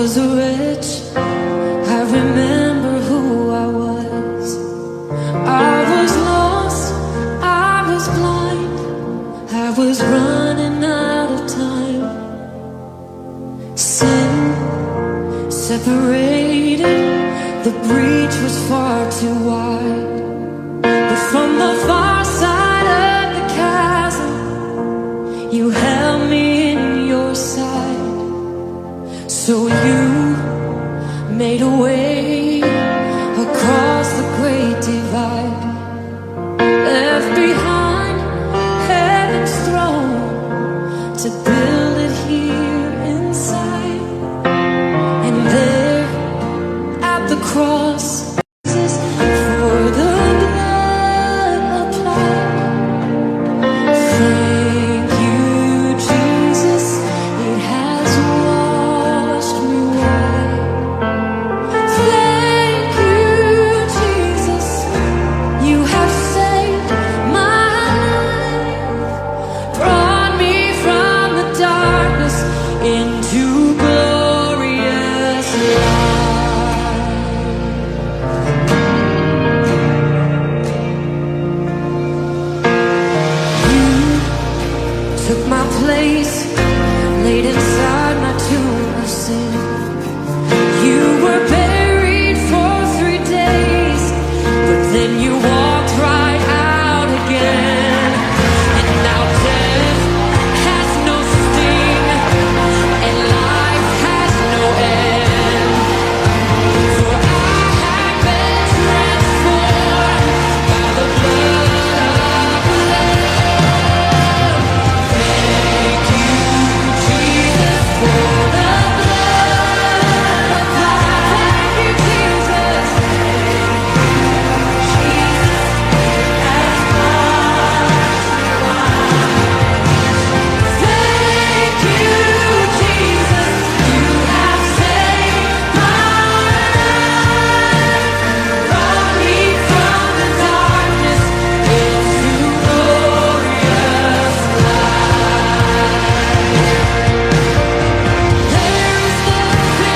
was rich, I remember who I was. I was lost, I was blind, I was running out of time. Sin separated, the breach was far too wide. But from the far side of the chasm, you held me in your sight. So you made a way across the great divide, left behind heaven's throne to build it here inside. And there at the cross, for the blood applied. Thank you, Jesus, it has washed me white. Thank you, Jesus, you have saved my life, brought me from the darkness into glorious light. You took my place, laid inside my tomb of sin. You were buried for 3 days, but then you walked right out again. And now death has no sting, and life has no end. For I have been transformed by the blood of the Lamb. Thank you, Jesus, for the blood applied. Thank you, Jesus. Thank you, Jesus, you have saved my life, brought me from the darkness into glorious light. There is nothing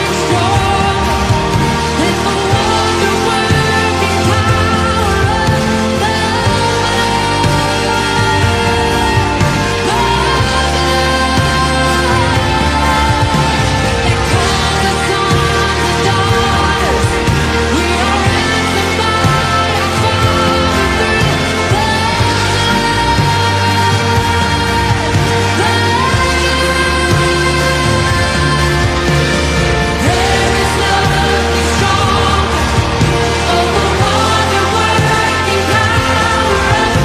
stronger than the wonder-working power of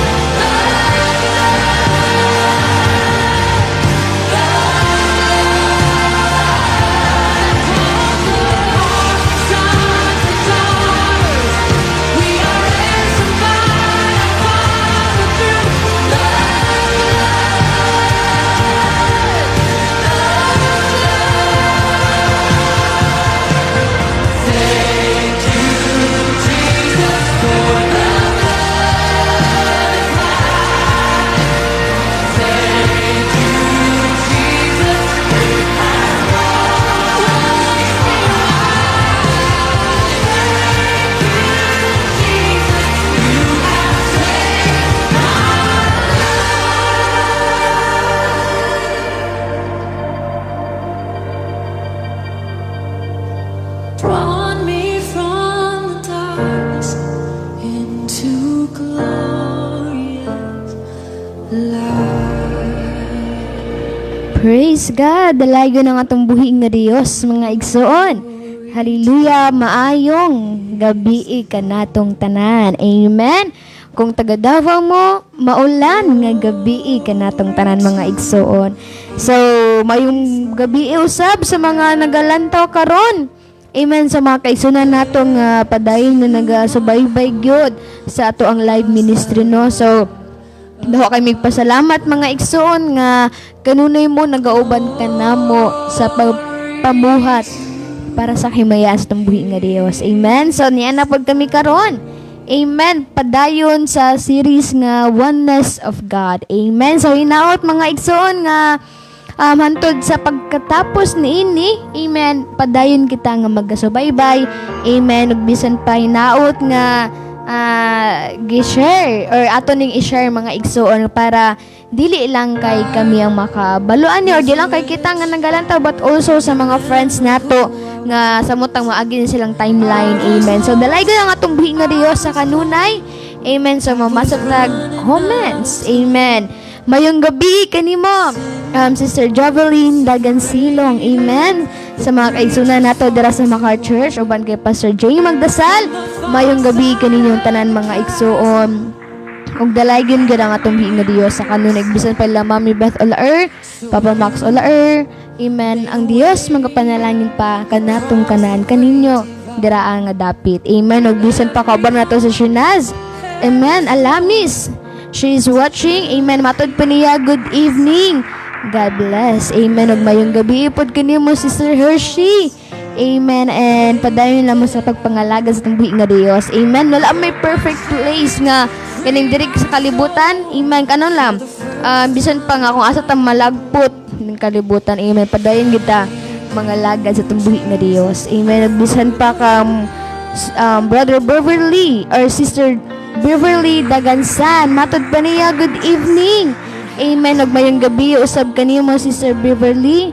brought me from the darkness into glorious light. Praise God, dalayo ng atong buhi nga Dios mga igsoon. Hallelujah, maayong gabi kanatong tanan. Amen. Kung taga Davao mo, maulan nga gabi kanatong tanan mga igsoon. So, mayong gabi usab sa mga nagalantaw karon. Amen, sa mga kaisunan natong padayon na nagasubaybay gyud sa ato ang live ministry, no. So, daho kay migpasalamat mga igsoon nga kanunay mo nagauban ka namo sa pamuhat para sa himaya sa buhi nga Dios. Amen. So niya na pud kami karon. Amen. Padayon sa series nga Oneness of God. Amen. So hinaot mga igsoon nga hantod sa pagkatapos niini, amen, padayon kita nga magasubaybay, amen, ug bisan pa hinaot nga gi-share or ato ning i-share mga igsoon para dili lang kay kami ang makabaluan niyo or di lang kay kita nga nagalantaw but also sa mga friends nato nga samutang maagi na silang timeline, amen. So dalay ko ang atong buhi nga Dios sa kanunay, amen. So mamasok lag comments, amen. Mayong gabi kanimo, Sister Javelin Dagan Silong, amen. Sa mga kaigsunan nato dira sa Makar Church uban kay Pastor Jay Magdasal, mayong gabi kaninyong tanan mga igsuon. Ug dalaygon gid ang atong buhi nga Dios sa kanunay bisan pa la Mami Beth Olaer, Papa Max Olaer, amen. Ang Dios magapanalangin pa kanatong kanan kaninyo dira nga dapit, amen. Ug bisan pa kauban nato sa Shinaz, amen. Alamis, she is watching, amen. Matod pa niya, good evening, God bless, amen. Ug mayong gabi pod kanimo Sister Hershey, amen. And padayon lang mo sa pagpangalaga sa itong buhi nga Dios, amen. Wala may perfect place nga kaning diri sa kalibutan, amen. Kanon lang, bisan pa nga kung asa ta malagpot ning kalibutan, amen. Padayon kita mga lagad sa itong buhi nga Dios, amen. Bisan pa ka Brother Beverly or Sister Beverly Dagansan, matod pa niya, good evening, amen. Og mayong gabi usab kanimo Sister Beverly,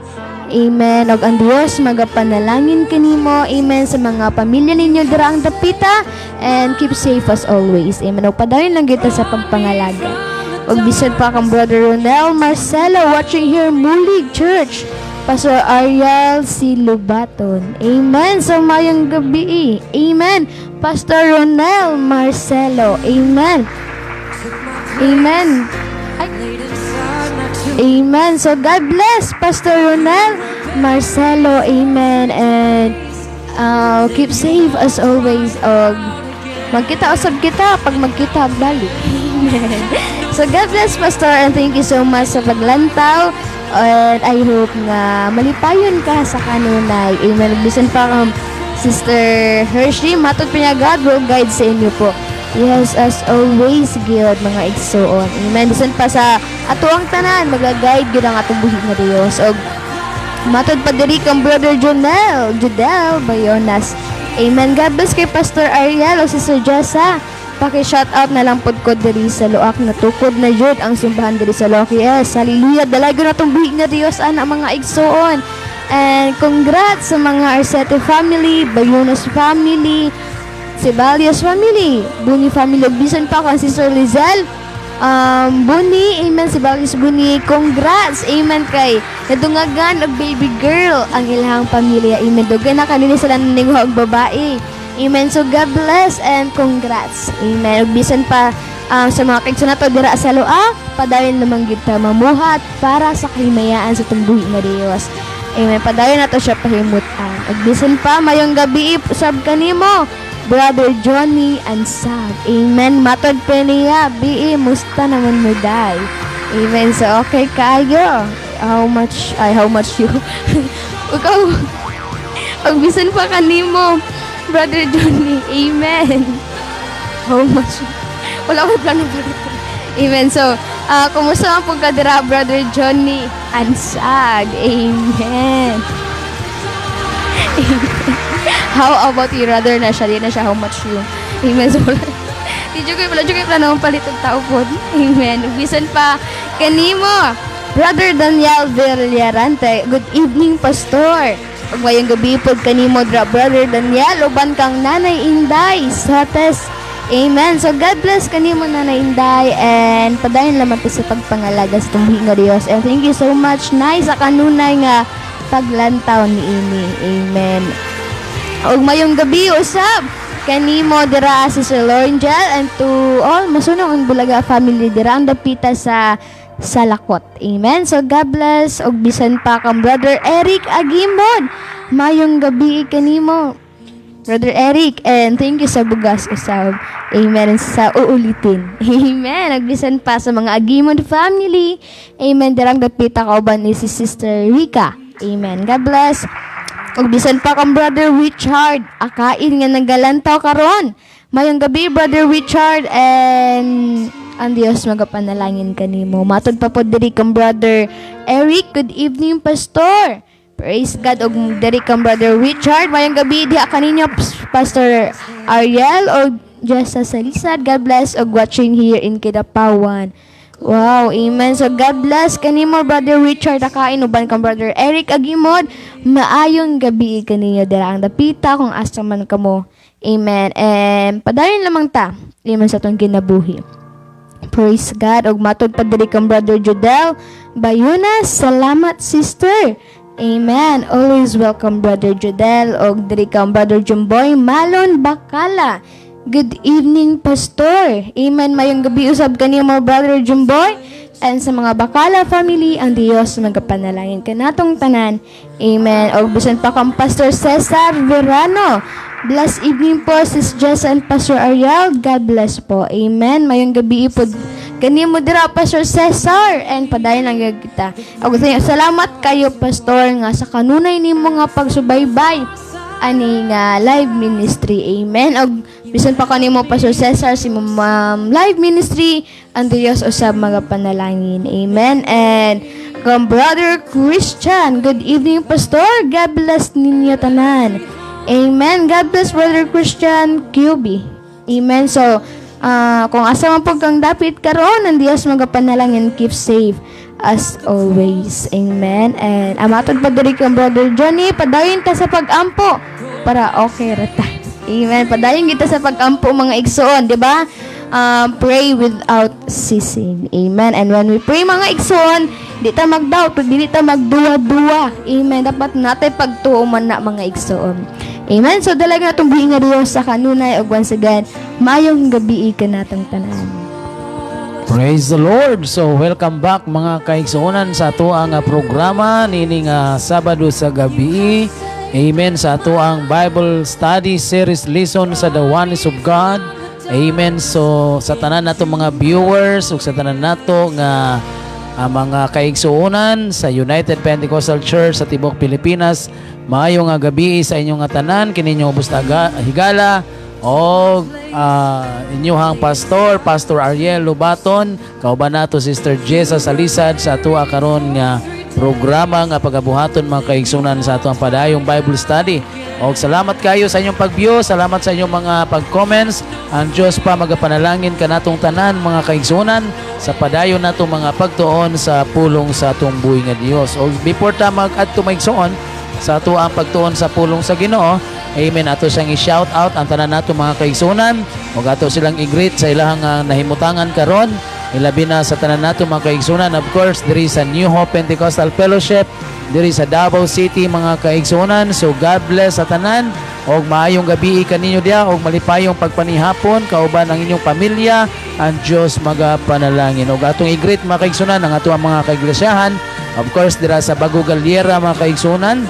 amen. Og ang Dios magapanalangin kanimo, amen, sa mga pamilya ninyo dira ang dapita and keep safe as always, amen. Og padayon lang kita sa pagpangalaga. Og bisan pa kang Brother Ronel Marcelo watching here Mulig Church, Pastor Ariel C. Lubaton, amen. So mayong gabi, amen, Pastor Ronel Marcelo, amen, amen. Amen. So God bless Pastor Ronel Marcelo, amen. And keep safe as always. Magkita usab kita pag magkita balik. Amen. So God bless Pastor and thank you so much sa paglantaw. And I hope nga malipayon ka sa kanunay, amen. Bisan pa Sister Hershey, matod pa niya, God will guide sa inyo po. Yes, as always, good mga igsoon. Amen. Bisan pa sa atuang tanan, mag-guide gid ang atong buhi nga Dios. Og matod pa diri kang Brother Judel Bayonas. Amen. God bless kay Pastor Ariel o Sister Jessa. Paki-shout out na lang pod ko diri sa Luak na tukod na jud ang simbahan diri sa Luak. Yes, hallelujah. Dalago na tong buhi nga Dios ana mga igsoon. And congrats sa mga Arcete family, Bayonas family, Sebalios family, Buni family, bisan pa kang Sister Lizelle, Buni, amen, Sebalios Buni, congrats, amen, kay nadungagan og baby girl ang ilahang pamilya, amen. Dugan na kanila sila naningho og babae, amen. So God bless and congrats, amen. Bisan pa sa mga kaigsoon nato dira sa Loa, padayon lamang gid ta mamuhat para sa kahimayaan sa tumbuhi nga Dios, amen. Padayon nato siya pahimutan. Ug bisan pa mayong gabi usab kanimo Brother Johnny Ansag, amen. Matod pa niya, B.E. musta naman mo day, amen. So okay kayo, how much you ikaw ug bisan pa kanimo Brother Johnny, amen. How much wala ko plano, amen. So kumusta man po ka dira Brother Johnny Ansag, amen. How about you, rather na siya, di na siya how much you, amen. So di juga plano palitog tao po, amen. Bisan pa kanimo Brother Daniel Villarante, good evening Pastor. Ug mayong gabi pod kanimo Brother Daniel uban kang Nanay Inday Sates, amen. So God bless kanimo Nanay Inday and padayon lamang ta sa pagpangalaga sa tumbuhi nga Dios. And thank you so much Nay sa kanunay nga paglantaw niini, amen. Og mayong gabi usab kanimo dira Sister Lauren Jel and to all masunong ang Bulaga family dira ang dapita sa Lakot, amen. So God bless og bisan pa kang Brother Eric Agimbon, mayong gabi kanimo Brother Eric and thank you sa bugas usab, amen, sa uulitin, amen. Ug bisan pa sa mga Agimon family, amen, dirang dapita kauban ni si Sister Rika, amen. God bless. Ug bisan pa kang Brother Richard, akain nga nagalantaw karon. Mayong gabi Brother Richard and ang Dios magapanalangin kanimo. Matod pa po diri kang brother Eric. Good evening, Pastor. Praise God. Og diri kang brother Richard. Mayang gabi diha kaninyo Pastor Ariel o Jessa Salisad. God bless og watching here in Kidapawan. Wow, amen. So God bless kanimo brother Richard akain uban kang brother Eric Agimod. Maayong gabi kaninyo dira ang dapita kung asa man kamo. Amen. And padayon lamang ta. Amen sa atong kinabuhi. Praise God. Og matod pa diri kang brother Jodel Bayuna. Salamat sister. Amen. Always welcome brother Jodel. Og diri kang brother Jumboy Malon Bakala. Good evening, Pastor. Amen. Mayong gabi usab kanimo brother Jumboy. And sa mga Bakala family, ang Dios magapanalangin kanatong tanan. Amen. Og bisan pa kang Pastor Cesar Verano. Blessed evening po, Sis Jess and Pastor Ariel. God bless po. Amen. Mayong gabi po kanimo dira Pastor Cesar. And padayon lang kita. Og salamat kayo, Pastor, nga sa kanunay nimo nga pagsubaybay ani nga live ministry. Amen. Og bisan pa kanimo Pastor Cesar si live ministry ang Dios usab magapanalangin. Amen. And kang brother Christian, good evening Pastor. God bless ninyo tanan. Amen. God bless brother Christian QB. Amen. So kung asa man pud kang dapit karon ang Dios magapanalangin, keep safe as always. Amen. And amatod pa diri kang brother Johnny, padayon ta sa pag-ampo para okay rata. Amen. Padayon kita sa pag-ampo mga igsoon, di ba? Pray without ceasing. Amen. And when we pray mga igsoon, di ta mag-doubt, di ta magduwa-duwa. Amen. Dapat natay pagtuo man na mga igsoon. Amen. So dalaga natong buhi nga Dios sa kanunay ug once again, mayong gabi ka natong tanan. Praise the Lord. So welcome back mga kaigsuonan sa ato ang programa nining Sabado sa gabi. Amen. Sa ato ang Bible Study Series Lesson sa The Oneness of God. Amen. So sa tanan nato mga viewers ug sa tanan nato nga mga kaigsuonan sa United Pentecostal Church sa Tibok Pilipinas, maayo nga gabi sa inyong tanan kininyo busta higala o inyuhang Pastor Ariel Lubaton, kauban nato Sister Jessa Salisad sa atua karon nga programa nga pagabuhaton mga kaigsunan sa ato ang padayong Bible Study. O salamat kayo sa inyong pag-view, salamat sa inyong mga pag-comments. Ang Diyos pa magapanalangin kanatong tanan mga kaigsunan sa padayon nato mga pagtuon sa pulong sa atong buhi nga Dios. O before ta mag-adto maigsuon sa ato ang pagtuon sa pulong sa Ginoo, amen, ato siyang i-shout out ang tanan nato mga kaigsunan ug ato silang i-greet sa ilahang nahimutangan karon, ilabi na sa tanan nato mga kaigsunan. Of course, diri sa New Hope Pentecostal Fellowship diri sa Davao City mga kaigsunan. So God bless sa tanan og maayong gabi kaninyo diha og malipayong pagpanihapon kauban ang inyong pamilya. Ang Dios magapanalangin og atong i-greet mga kaigsunan ang ato mga kaiglesiyahan. Of course, dira sa Bago Galliera mga kaigsunan.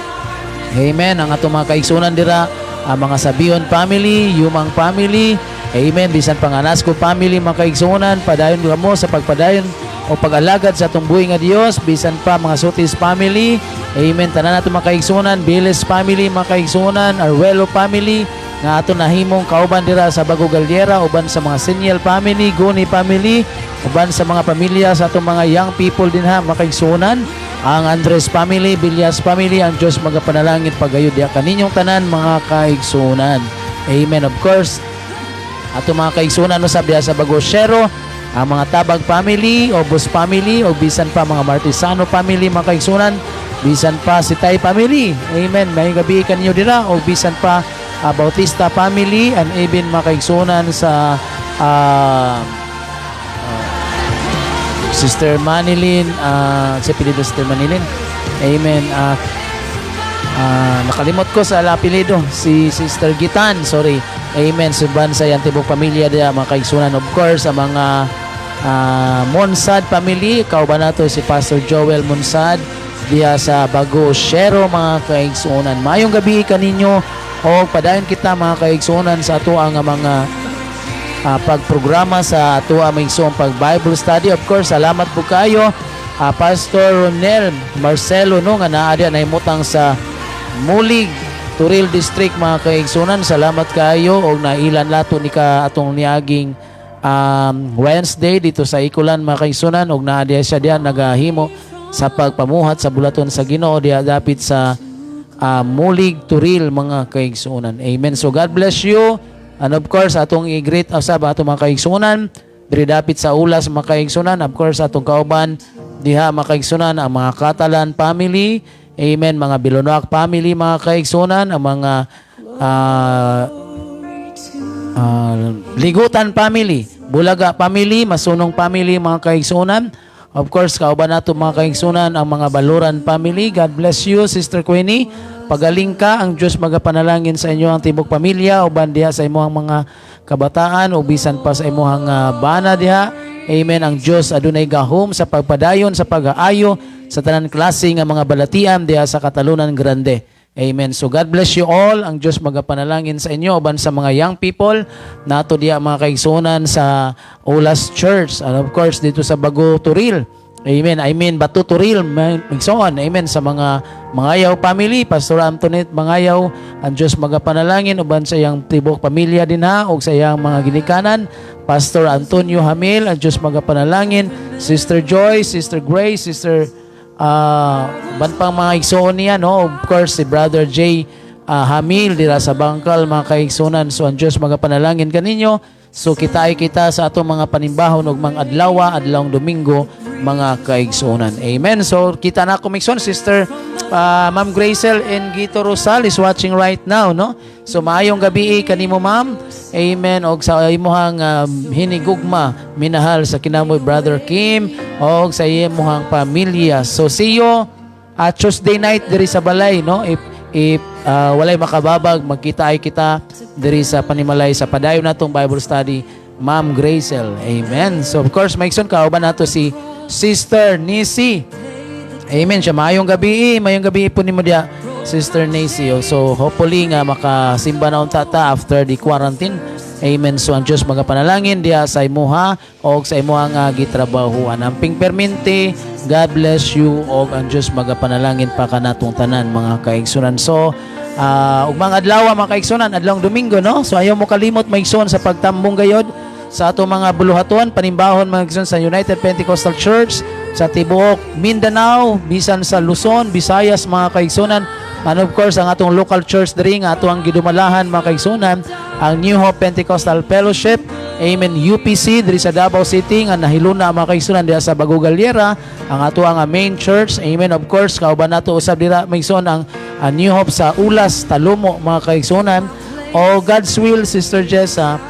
Amen. Ang ato mga kaigsunan dira, ang mga Sabion family, Yumang family, amen. Bisan Panganasco family mga kaigsunan, padayon mo sa pagpadayon o pag-alagad sa atong buhi nga Dios. Bisan pa mga Sotis family, amen. Tanan nato mga kaigsunan, Biles family mga kaigsunan, Arwelo family nga ato nahimong kauban dira sa Bago Galliera, uban sa mga Seniel family, Guni family, uban sa mga pamilya sa atong mga young people din ha mga kaigsunan. Ang Andres family, Villas family, ang Diyos magapanalangin pagayod diha kaninyong tanan mga kaigsunan. Amen. Of course, ato mga kaigsunan no sabi sa Bagosero, ang mga Tabag family, Obos family, o bisan pa mga Martisano family mga kaigsunan, bisan pa si Tay family. Amen. May gabi kaninyo dira o bisan pa Bautista family, and even mga kaigsunan sa Sister Manilin, si apelido Sister Manilin. Amen. Nakalimot ko sa apelido, si Sister Gitan, sorry. Amen. Suban sa Yantibok pamilya diya mga kaigsunan. Of course, sa mga Monsad family, kauban nato si Pastor Joel Monsad diya sa Bagosero mga kaigsunan. Mayong gabi kaninyo o padayon kita mga kaigsunan sa ato ang mga pagprograma sa ato aming pag-Bible study. Of course, salamat po kayo Pastor Ronel Marcelo no nga naa diya nahimutang sa Mulig, Turil District mga kaigsunan. Salamat kayo og nailan lato ni ka atong niaging Wednesday dito sa Ikulan mga kaigsunan, ug naa diha siya diha nagahimo sa pagpamuhat sa bulaton sa Ginoo diha dapit sa Mulig Turil mga kaigsunan. Amen. So God bless you. And of course atong i-greet usab atong mga kaigsunan diri dapit sa Ulas mga kaigsunan. Of course atong kauban diha mga kaigsunan ang mga Catalan family. Amen. Mga Bilonoak family mga kaigsunan, ang mga Ligutan family, Bulaga family, Masunong family mga kaigsunan. Of course, kauban nato mga kaigsunan ang mga Baluran family. God bless you, Sister Queenie. Pagaling ka, ang Diyos magapanalangin sa inyo ang tibok pamilya, uban diha sa imong mga kabataan, o bisan pa sa imong bana diha. Amen. Ang Diyos adunay gahom sa pagpadayon, sa pag-aayo, sa tanan klase nga mga balatian diha sa Katalunan Grande. Amen. So God bless you all. Ang Diyos magapanalangin sa inyo uban sa mga young people nato diha mga kaigsunan sa Ulas Church, and of course dito sa Bago Turil. Amen. Batu Turil Migsoon. Amen. Sa mga Mangayaw family, Pastor Antoinette Mangayaw, ang Diyos magapanalangin uban sa iyang tibok pamilya din ha, o sa iyang mga ginikanan. Pastor Antonio Hamil, ang Diyos magapanalangin. Sister Joy, Sister Grace, Sister banpang mga igsoon niya, no? Of course, si Brother J. Hamil dira sa Bangkal mga kaigsunan. So ang Diyos magapanalangin kaninyo. So kita sa atong mga panimbahon ug mga adlawng Domingo mga kaigsunan. Amen. So kita na kumikson, Sister Ma'am Gracel and Gito Rosal is watching right now, no? So maayong gabi kanimo ma'am. Amen. Og sa imuhang hinigugma minahal sa kinamoy Brother Kim og sa imuhang pamilya. So see you Tuesday night diri sa balay, no? If walay makababag, magkita kita diri sa Panimalay sa padayon natong Bible study, Ma'am Gracel. Amen. So of course, maigsoon kauban nato si Sister Nisi. Amen. Siya mayong gabi po nimo dia, Sister Nisi. So hopefully nga makasimba na tata after the quarantine. Amen. So ang Diyos magapanalangin diya sa imuha o sa imuha nga gitrabahuan. Amping permente, God bless you o ang Diyos magapanalangin pa kanatong tanan mga kaigsunan. So ug mga adlaw mga kaigsunan, adlawng Domingo, no? So ayaw mo kalimot maigsoon sa pagtambong gayod sa ato mga buluhaton, panimbahon mga kaigsunan sa United Pentecostal Church sa tibuok Mindanao, bisan sa Luzon, Visayas mga kaigsunan. And of course, ang atong local church diri nga ato ang gidumalahan mga kaigsunan, ang New Hope Pentecostal Fellowship, Amen, UPC diri sa Davao City nga nahiluna mga kaigsunan diha sa Bago Galiera, ang ato ang main church. Amen. Of course, kauban nato usab dira maigsoon ang New Hope sa Ulas, Talumo mga kaigsunan. O God's will, Sister Jessa,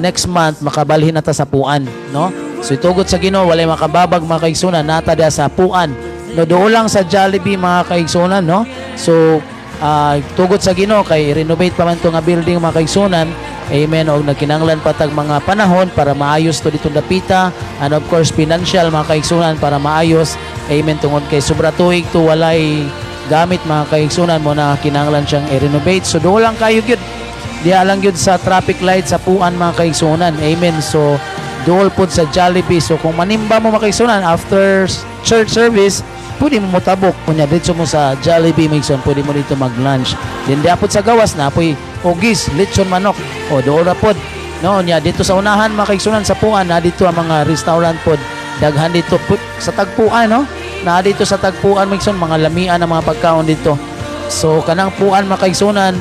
next month makabalhin nata sa Puan, no? So itugot sa Ginoo walay makababag mga kaigsunan nata diha sa Puan. No, doon lang sa Jollibee mga kaigsunan, no? So tugot sa Ginoo kay renovate pa man to nga building mga kaigsunan. Amen. Og nagkinanglan patag mga panahon para maayos to dito dapita, and of course financial mga kaigsunan para maayos. Amen. Tungod kay sobra tuig to walay gamit mga kaigsunan mo na kinanglan siyang i-renovate. So doon lang kayo gyud. Diha lang gyud sa traffic light sa Puan mga kaigsunan. Amen. So dool pod sa Jollibee. So kung manimba mo mga kaigsunan after church service, pwede mo motabok kunya dito mo sa Jollibee Migson, pwede mo dito mag-lunch. Then diapod sa gawas na apoy ogis, lechon manok. O doon ra pod. No, nya dito sa unahan mga kaigsunan sa Puan na dito ang mga restaurant pod. Daghan dito sa tagpuan, no? Na dito sa tagpuan Migson, mga lamian ng mga pagkaon dito. So kanang Puan mga kaigsunan,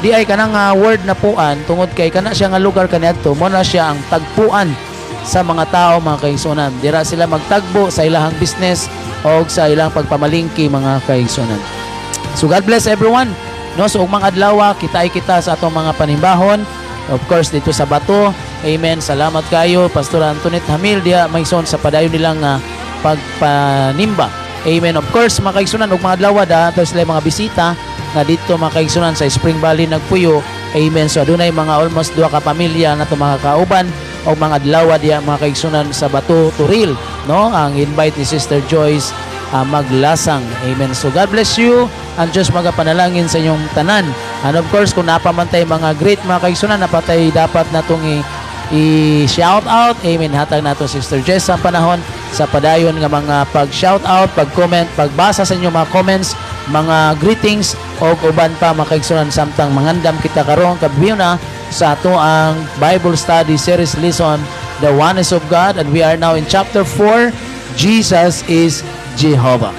di ay kanang word na Puan tungod kay kana siya nga lugar kaniadto, mo na siya ang tagpuan sa mga tao mga kaigsunan. Dira sila magtagbo sa ilahang business o sa ilang pagpamalingki mga kaigsunan. So God bless everyone, no? So mga adlaw kita sa atong mga panimbahon, of course dito sa Bato. Amen. Salamat kayo Pastor Antoinette Hamil dia maigsoon sa padayon nilang pagpanimba. Amen. Of course mga kaigsunan ug mga adlaw da sila mga bisita nga dito mga kaigsunan sa Spring Valley nagpuyo. Amen. So adunay mga almost 2 ka pamilya na mga kauban o mga adlaw diya mga kaigsunan sa Bato Turil, no? Ang invite ni Sister Joyce Maglasang. Amen. So God bless you. Ang Diyos magapanalangin sa inyong tanan. And of course kung napamantay mga great mga kaigsunan napatay dapat natong i-shout out. Amen. Hatag nato Sister Jess ang panahon sa padayon nga mga pag-shout out, pag-comment, pagbasa sa inyong mga comments, mga greetings o uban pa mga kaigsunan samtang mangandam kita karon kabiyo na sa ato ang Bible Study Series lesson the oneness of God, and we are now in chapter 4, Jesus is Jehovah.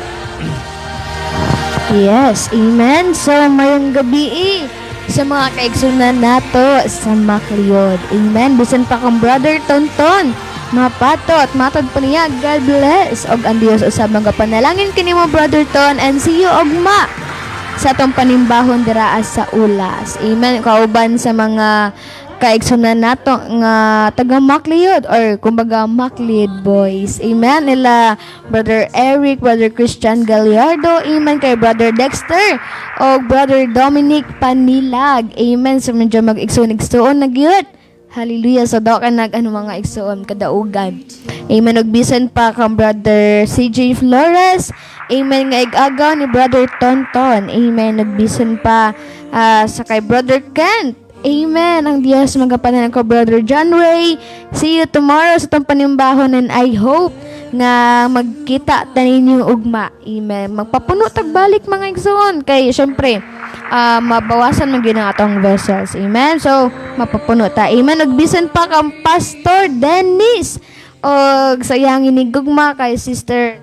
Yes, amen. So, mayong gabi sa mga kaigsunan nato sa Macleod. Amen. Bisan pa kang Brother Tonton, mapatot, matod pa niya, God bless. Og ang Diyos usab mga panalangin kini mo, Brother Ton, and see you ogma sa atong panimbahon dira sa Ulas. Amen. Kauban sa mga kaigsunan nato nga taga Macleod or kumbaga Macleod boys. Amen. Nila Brother Eric, Brother Christian Gallardo, amen, kay Brother Dexter o Brother Dominic Panilag. Amen. So medyo mag-igsoon na gyud. Hallelujah. So daw ka mga igsoon kadaugan. Amen. Ug bisan pa kang Brother CJ Flores. Amen. Nga igagaw ni Brother Tonton. Amen. Ug bisan pa sa kay Brother Kent. Amen. Ang Diyos magapanan ko, Brother John Ray. See you tomorrow sa itong panimbahon, and I hope nga magkita tanin yung ugma. Amen. Magpapuno tagbalik mga igsoon. Kay syempre, mabawasan man ang atong vessels. Amen. So, mapapuno ta. Amen. Nagbisan pa kang Pastor Dennis. O sayangin ni gugma kay Sister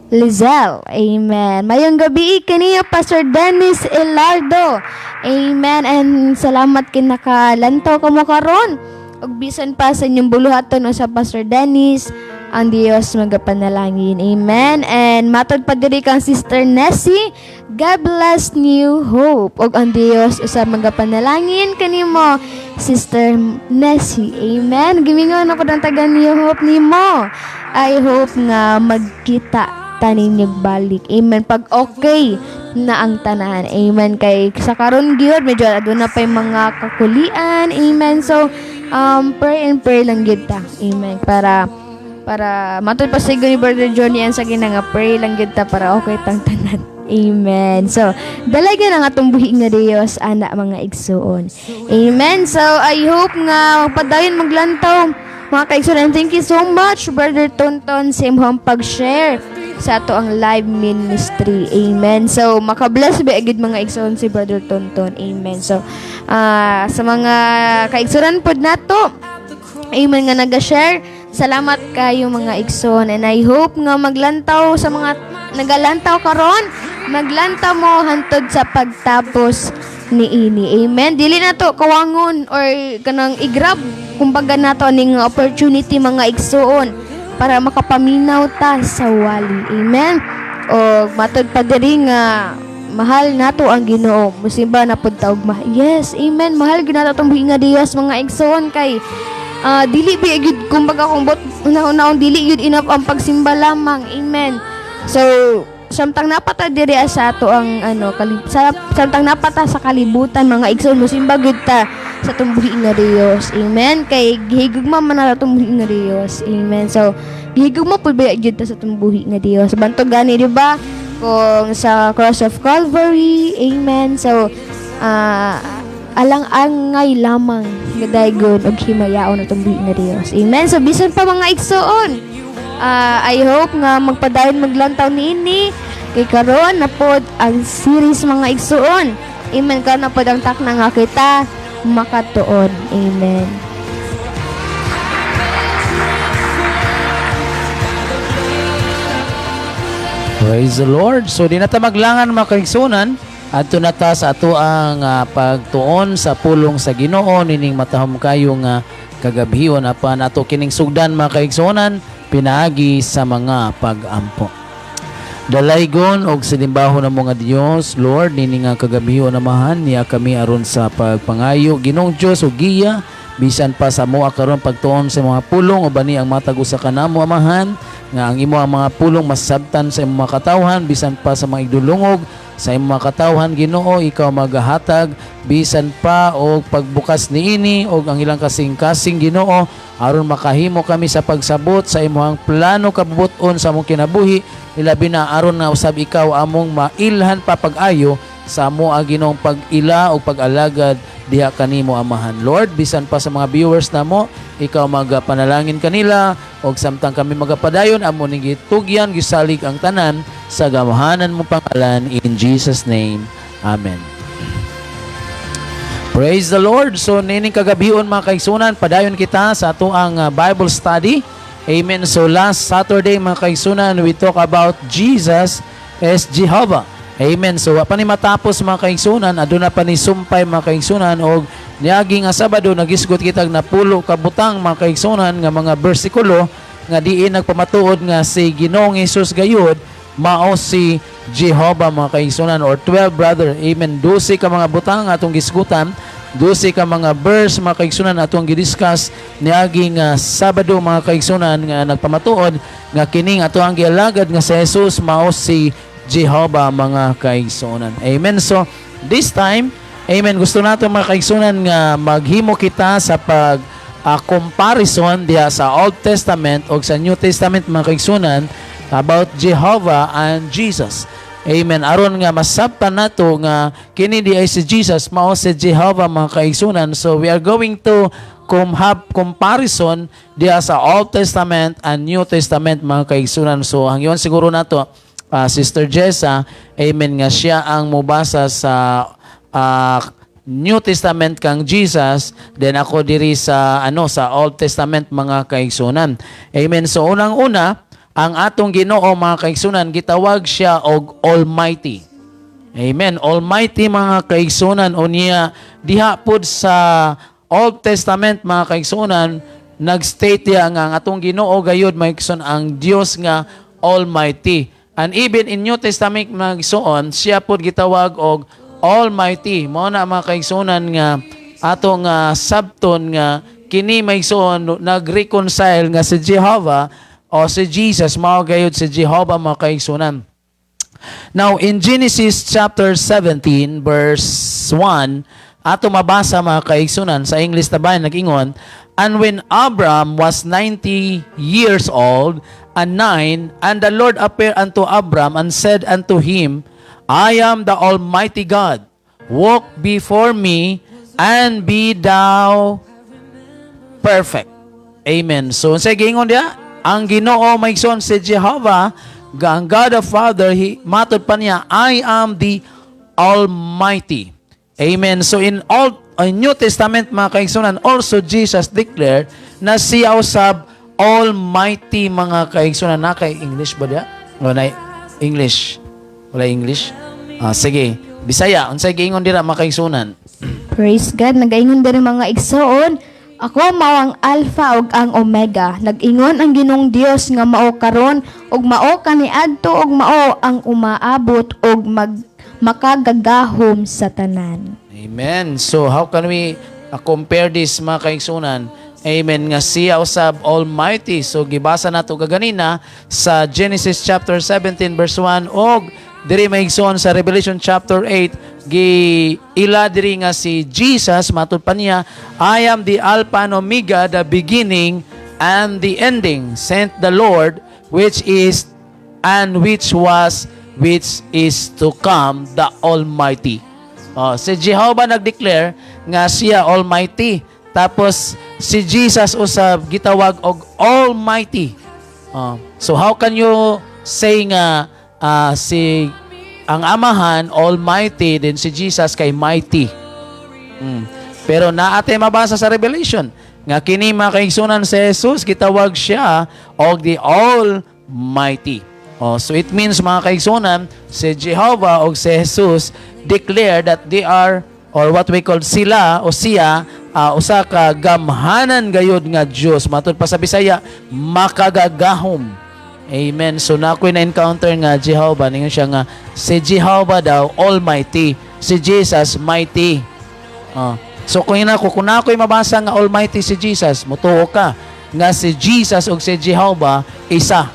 Lizelle. Amen. Mayong gabi kaniya Pastor Dennis Elardo. Amen. And salamat kinakalantaw ko mo karon. Ug bisan pa sa inyong buluhaton o sa Pastor Dennis, ang Dios magapanalangin. Amen. And matod pa diri kang Sister Nessie. God bless New Hope. Ug ang Dios usa magapanalangin kanimo, Sister Nessie. Amen. Gimingon ako ng taga New Hope nimo. I hope nga magkita tanin yung balik. Amen. Pag okay na ang tanan. Amen. Kay sa karon gyud medyo aduna pa yung mga kakulian. Amen. So pray and pray lang gyud ta. Amen. Para matud pa sigo ni Brother Johnny ang sa nga pray lang gyud ta para okay tang tanan. Amen. So, dalaga na nga itong buhi nga Diyos, anak mga igsuon. Amen. So, I hope nga padayon maglantaw mga kaigsuon. Thank you so much, Brother Tonton, sa imong pag-share sa ato ang live ministry. Amen. So, makabless ba agad mga igsuon si Brother Tonton. Amen. So, sa mga kaigsuon po nato, amen nga nag-share. Salamat kayo mga igsoon, and I hope nga maglantaw sa mga nagalantaw karon, maglantaw mo hantod sa pagtapos ni ini. Amen. Dili na to kawangon or kanang igrab kumbaga nato ning opportunity mga igsoon para makapaminaw ta sa wali. Amen. O matod pa diri nga mahal nato ang Ginoo. Musimba na pud ta og yes, amen. Mahal gyud nato tong buhi nga Dios mga igsoon kay dili bi gyud kumbaga kung bot una-unaon dili gyud enough ang pagsimba lamang. Amen. So samtang napata diri sa ato ang samtang napata sa kalibutan mga igsoon musimba gyud ta sa tumbuhi nga Dios. Amen. Kay gihigugma man na tumbuhi nga Dios. Amen. So gihigugma pud ba gyud ta sa tumbuhi nga Dios. Bantog gani di ba kung sa cross of Calvary. Amen. So alang-angay lamang gadaygon og himayaon atong buhi nga Dios. Amen. So bisan pa mga igsoon, I hope nga magpadayon maglantaw niini kay karon na pod ang series mga igsoon. Amen. Karon na pod ang takna nga kita makatuon. Amen. Praise the Lord. So di na ta maglangan mga kaigsunan. Adto na ta sa ato ang pagtuon sa pulong sa Ginoo nining matahom kayo nga kagabhion apan ato kining sugdan mga kaigsunan pinaagi sa mga pag-ampo. Dalaygon og sinimbaho ng mga Dios, Lord, nining nga kagabhion amahan niya kami aron sa pagpangayo Ginoong Dios ug giya bisan pa sa moa karon pagtuon sa mga pulong uban ni ang matag usa kanamo amahan nga ang imo ang mga pulong masabtan sa imong mga katawhan bisan pa sa mga igdulungog sa imong mga katawhan Ginoo ikaw magahatag bisan pa og pagbukas niini og ang ilang kasing-kasing Ginoo aron makahimo kami sa pagsabot sa imong plano kabubuton sa among kinabuhi ilabi na aron nga usab ikaw among mailhan pa pag-ayo sa amo Ginoong pag-ila o pag-alagad diha kanimo amahan. Lord, bisan pa sa mga viewers namo, ikaw magapanalangin kanila og samtang kami magapadayon amo ning gitugyan gisalig ang tanan sa gamahanan mo pangalan in Jesus name. Amen. Praise the Lord. So nining kagabion mga kaigsunan, padayon kita sa ato ang Bible study. Amen. So last Saturday mga kaigsunan, we talk about Jesus as Jehovah. Amen. So pa ni matapos mga kaigsunan, aduna pa ni sumpay mga kaigsunan og niagi nga Sabado nagisgot kitag napulo ka butang mga kaigsunan nga mga bersikulo nga diin nagpamatuod nga si Ginoong Hesus gayud mao si Jehovah mga kaigsunan or 12 brother. Amen. 12 ka mga butang atong gisgutan, 12 ka mga verse mga kaigsunan atong gidiscuss niaging Sabado mga kaigsunan nga nagpamatuod nga kining ato ang gialagad nga si Jesus mao si Jehovah mga kaigsunan. Amen. So this time, amen, gusto nato mga kaigsunan nga maghimo kita sa pag comparison diha sa Old Testament o sa New Testament mga kaigsunan about Jehovah and Jesus. Amen. Aron nga masabtan nato nga kini di ay si Jesus mao si Jehovah mga kaigsunan. So we are going to have comparison diha sa Old Testament and New Testament mga kaigsunan. So hangyon siguro nato Sister Jessa, amen, nga siya ang mubasa sa New Testament kang Jesus, then ako diri sa sa Old Testament mga kaigsunan. Amen. So unang-una, ang atong Ginoo mga kaigsunan gitawag siya og Almighty. Amen. Almighty mga kaigsunan unya diha pud sa Old Testament mga kaigsunan nag-state nga ang atong Ginoo gayud mga kaigsunan ang Dios nga Almighty. And even in New Testament mga kaigsunan siya pud gitawag og Almighty. Mao na mga kaigsunan nga atong sabton nga kini maigsuon nag-reconcile nga si Jehovah o si Jesus mao gayud si Jehovah mga kaigsunan. Now in Genesis chapter 17 verse 1 ato mabasa mga kaigsunan sa English tabayan nag-ingon, and when Abram was 90 years old and 9, and the Lord appeared unto Abram and said unto him, I am the Almighty God. Walk before me and be thou perfect. Amen. So sa gingon dia, ang Ginoo maigsoon si Jehovah, ang God the Father, matod pa niya, I am the Almighty. Amen. So in New Testament mga kaigsunan, also Jesus declared na siya usab Almighty mga kaigsunan. Na kay English ba dia? Wala English. Wala English? Sige. Bisaya. Unsay giingon dira mga kaigsunan? Praise God. Nagaingon diri mga igsoon. Ako mao ang Alpha ug ang Omega. Nag-ingon ang Ginoong Dios nga mao karon ug mao kaniadto ug mao ang umaabot ug makagagahom sa tanan. Amen. So how can we compare this mga kaigsunan? Amen. Nga siya usab Almighty. So gibasa nato kaganina sa Genesis chapter 17 verse 1 og diri maigsoon sa Revelation chapter 8 ila diri nga si Jesus matud pa niya, I am the Alpha and Omega, the beginning and the ending, sent the Lord which is and which was which is to come, the Almighty. Si Jehovah nag-declare nga siya Almighty. Tapos si Jesus usab gitawag og Almighty. So how can you say nga si ang Amahan Almighty din si Jesus kay Mighty? Pero naate mabasa sa Revelation nga kini mga kaigsunan si Jesus gitawag siya og the Almighty. So it means mga kaigsunan si Jehovah og si Jesus declare that they are, or what we call sila o siya, usa ka gamhanan gayud nga Dios. Matud pa sa Bisaya, makagagahom. Amen. So na ako'y na-encounter nga Jehovah, ningon siya nga si Jehovah daw Almighty, si Jesus Mighty. So kung ako'y mabasa nga Almighty si Jesus, mutuo ka nga si Jesus ug si Jehovah isa.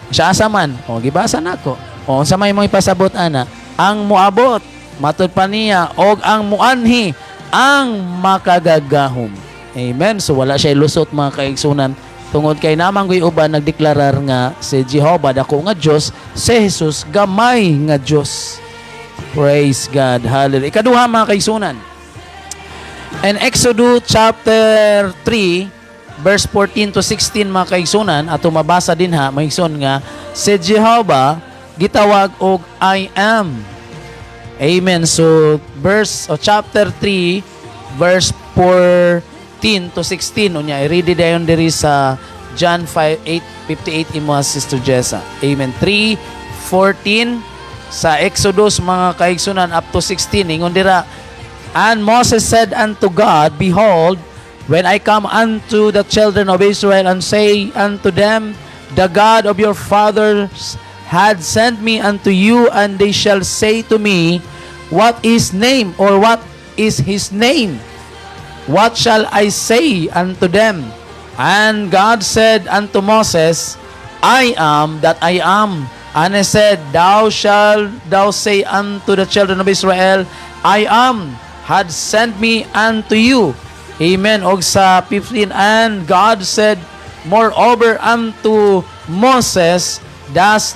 Siya asa man. Gibasa nako. Sa may mong ipasabot ana, ang muabot matud pa niya og ang muanhi ang makagagahom. Amen. So wala siya lusot mga kaigsunan tungod kay namang guy uban nagdeklarar nga si Jehovah dako nga Dios, si Jesus gamay nga Dios. Praise God. Hallelujah. Ikaduha mga kaigsunan. In Exodus chapter 3 verse 14 to 16 mga kaigsunan ato mabasa din ha maigsoon nga si Jehovah gitawag og I am. Amen. So verse o chapter 3 verse 14 to 16. Unya, i-read it dayon diri sa John 5:8-58 imo Sister Jessa. Amen. 3:14 sa Exodus mga kaigsunan up to 16 ingon dira, and Moses said unto God, behold, when I come unto the children of Israel and say unto them, the God of your fathers had sent me unto you, and they shall say to me, what is name, or what is his name? What shall I say unto them? And God said unto Moses, I am that I am. And he said, thou shalt thou say unto the children of Israel, I am had sent me unto you. Amen. Og sa 15, and God said moreover unto Moses, thus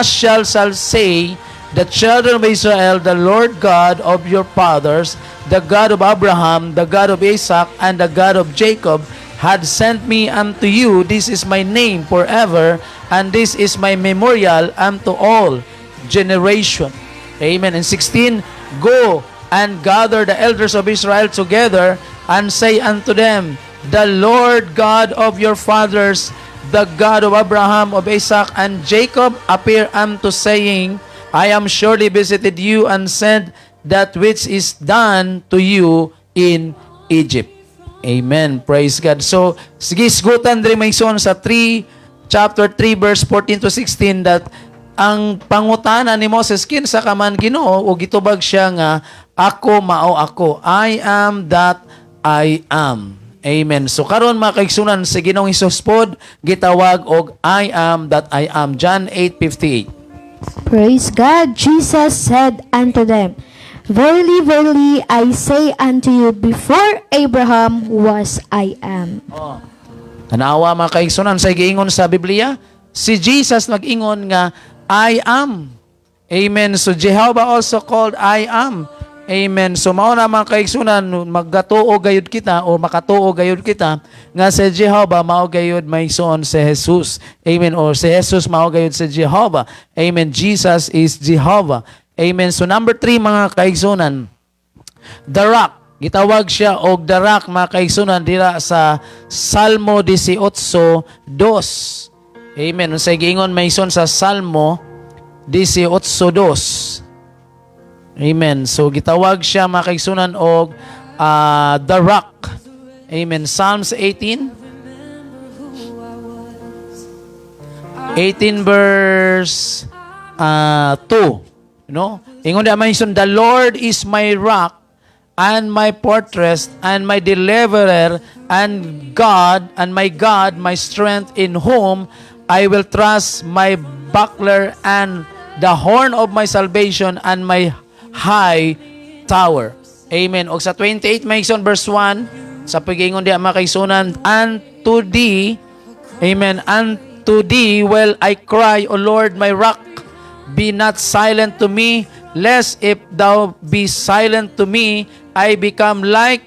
shall say, the children of Israel, the Lord God of your fathers, the God of Abraham, the God of Isaac, and the God of Jacob, had sent me unto you. This is my name forever, and this is my memorial unto all generation. Amen. And 16, go and gather the elders of Israel together, and say unto them, the Lord God of your fathers, the God of Abraham, of Isaac, and Jacob, appear unto, saying, I am surely visited you, and sent that which is done to you in Egypt. Amen. Praise God. So, sige, sigutan rin may son sa chapter 3, verse 14 to 16, that ang pangutana ni Moses, kinsa ka man Ginoo, o gitubag siya nga, ako mao ako. I am that I am. Amen. So, karon mga kaigsunan, sa Ginoong Hesus pod, gitawag og I am that I am. John 8:58. Praise God. Jesus said unto them, verily, verily, I say unto you, before Abraham was I am. Tanawa mga kaigsunan, sa giingon sa Biblia, si Jesus nag-ingon nga, I am. Amen. So Jehovah also called I am. Amen. So mao na mga kaigsunan, magatuo gayud kita o makatuo gayud kita nga si Jehovah mao gayud may son si Jesus. Amen. Or si Jesus mao gayud si Jehovah. Amen. Jesus is Jehovah. Amen. So number 3 mga kaigsunan, the rock. Gitawag siya og the rock mga kaigsunan dira sa Salmo 18:2. Amen. Sa giingon may son sa Salmo 18:2. Amen. So gitawag siya mga kaigsunan og the rock. Amen. Psalms 18 verse 2. No? Ingon da may son, the Lord is my rock and my fortress and my deliverer and my God, my strength, in whom I will trust, my buckler and the horn of my salvation and my high tower. Amen. Og sa 28 may son verse 1, sa pagingon di mga kaigsunan, unto thee, amen, unto thee will I cry, O Lord, my rock. Be not silent to me, lest if thou be silent to me, I become like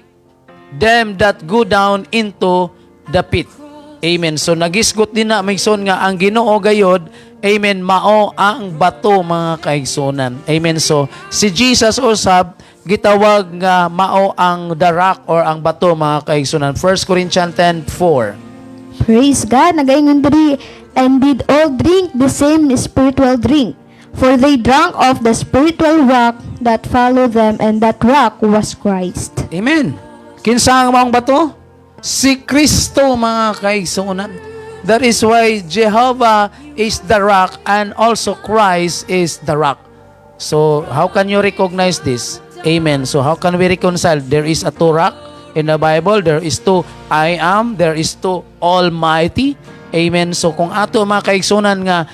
them that go down into the pit. Amen. So nagisgot din na may son nga ang Ginoo gayod, amen, mao ang bato mga kaigsunan. Amen. So si Jesus usab gitawag nga mao ang the rock or ang bato mga kaigsunan. 1 Corinthians 10:4. Praise God. Nagaingon diri, and did all drink the same spiritual drink, for they drank of the spiritual rock that followed them, and that rock was Christ. Amen. Kinsa ang maong bato? Si Kristo mga kaigsunan. That is why Jehovah is the rock and also Christ is the rock. So, how can you recognize this? Amen. So, how can we reconcile? There is a two rock in the Bible. There is two I am. There is two Almighty. Amen. So, kung ato mga kaigsunan nga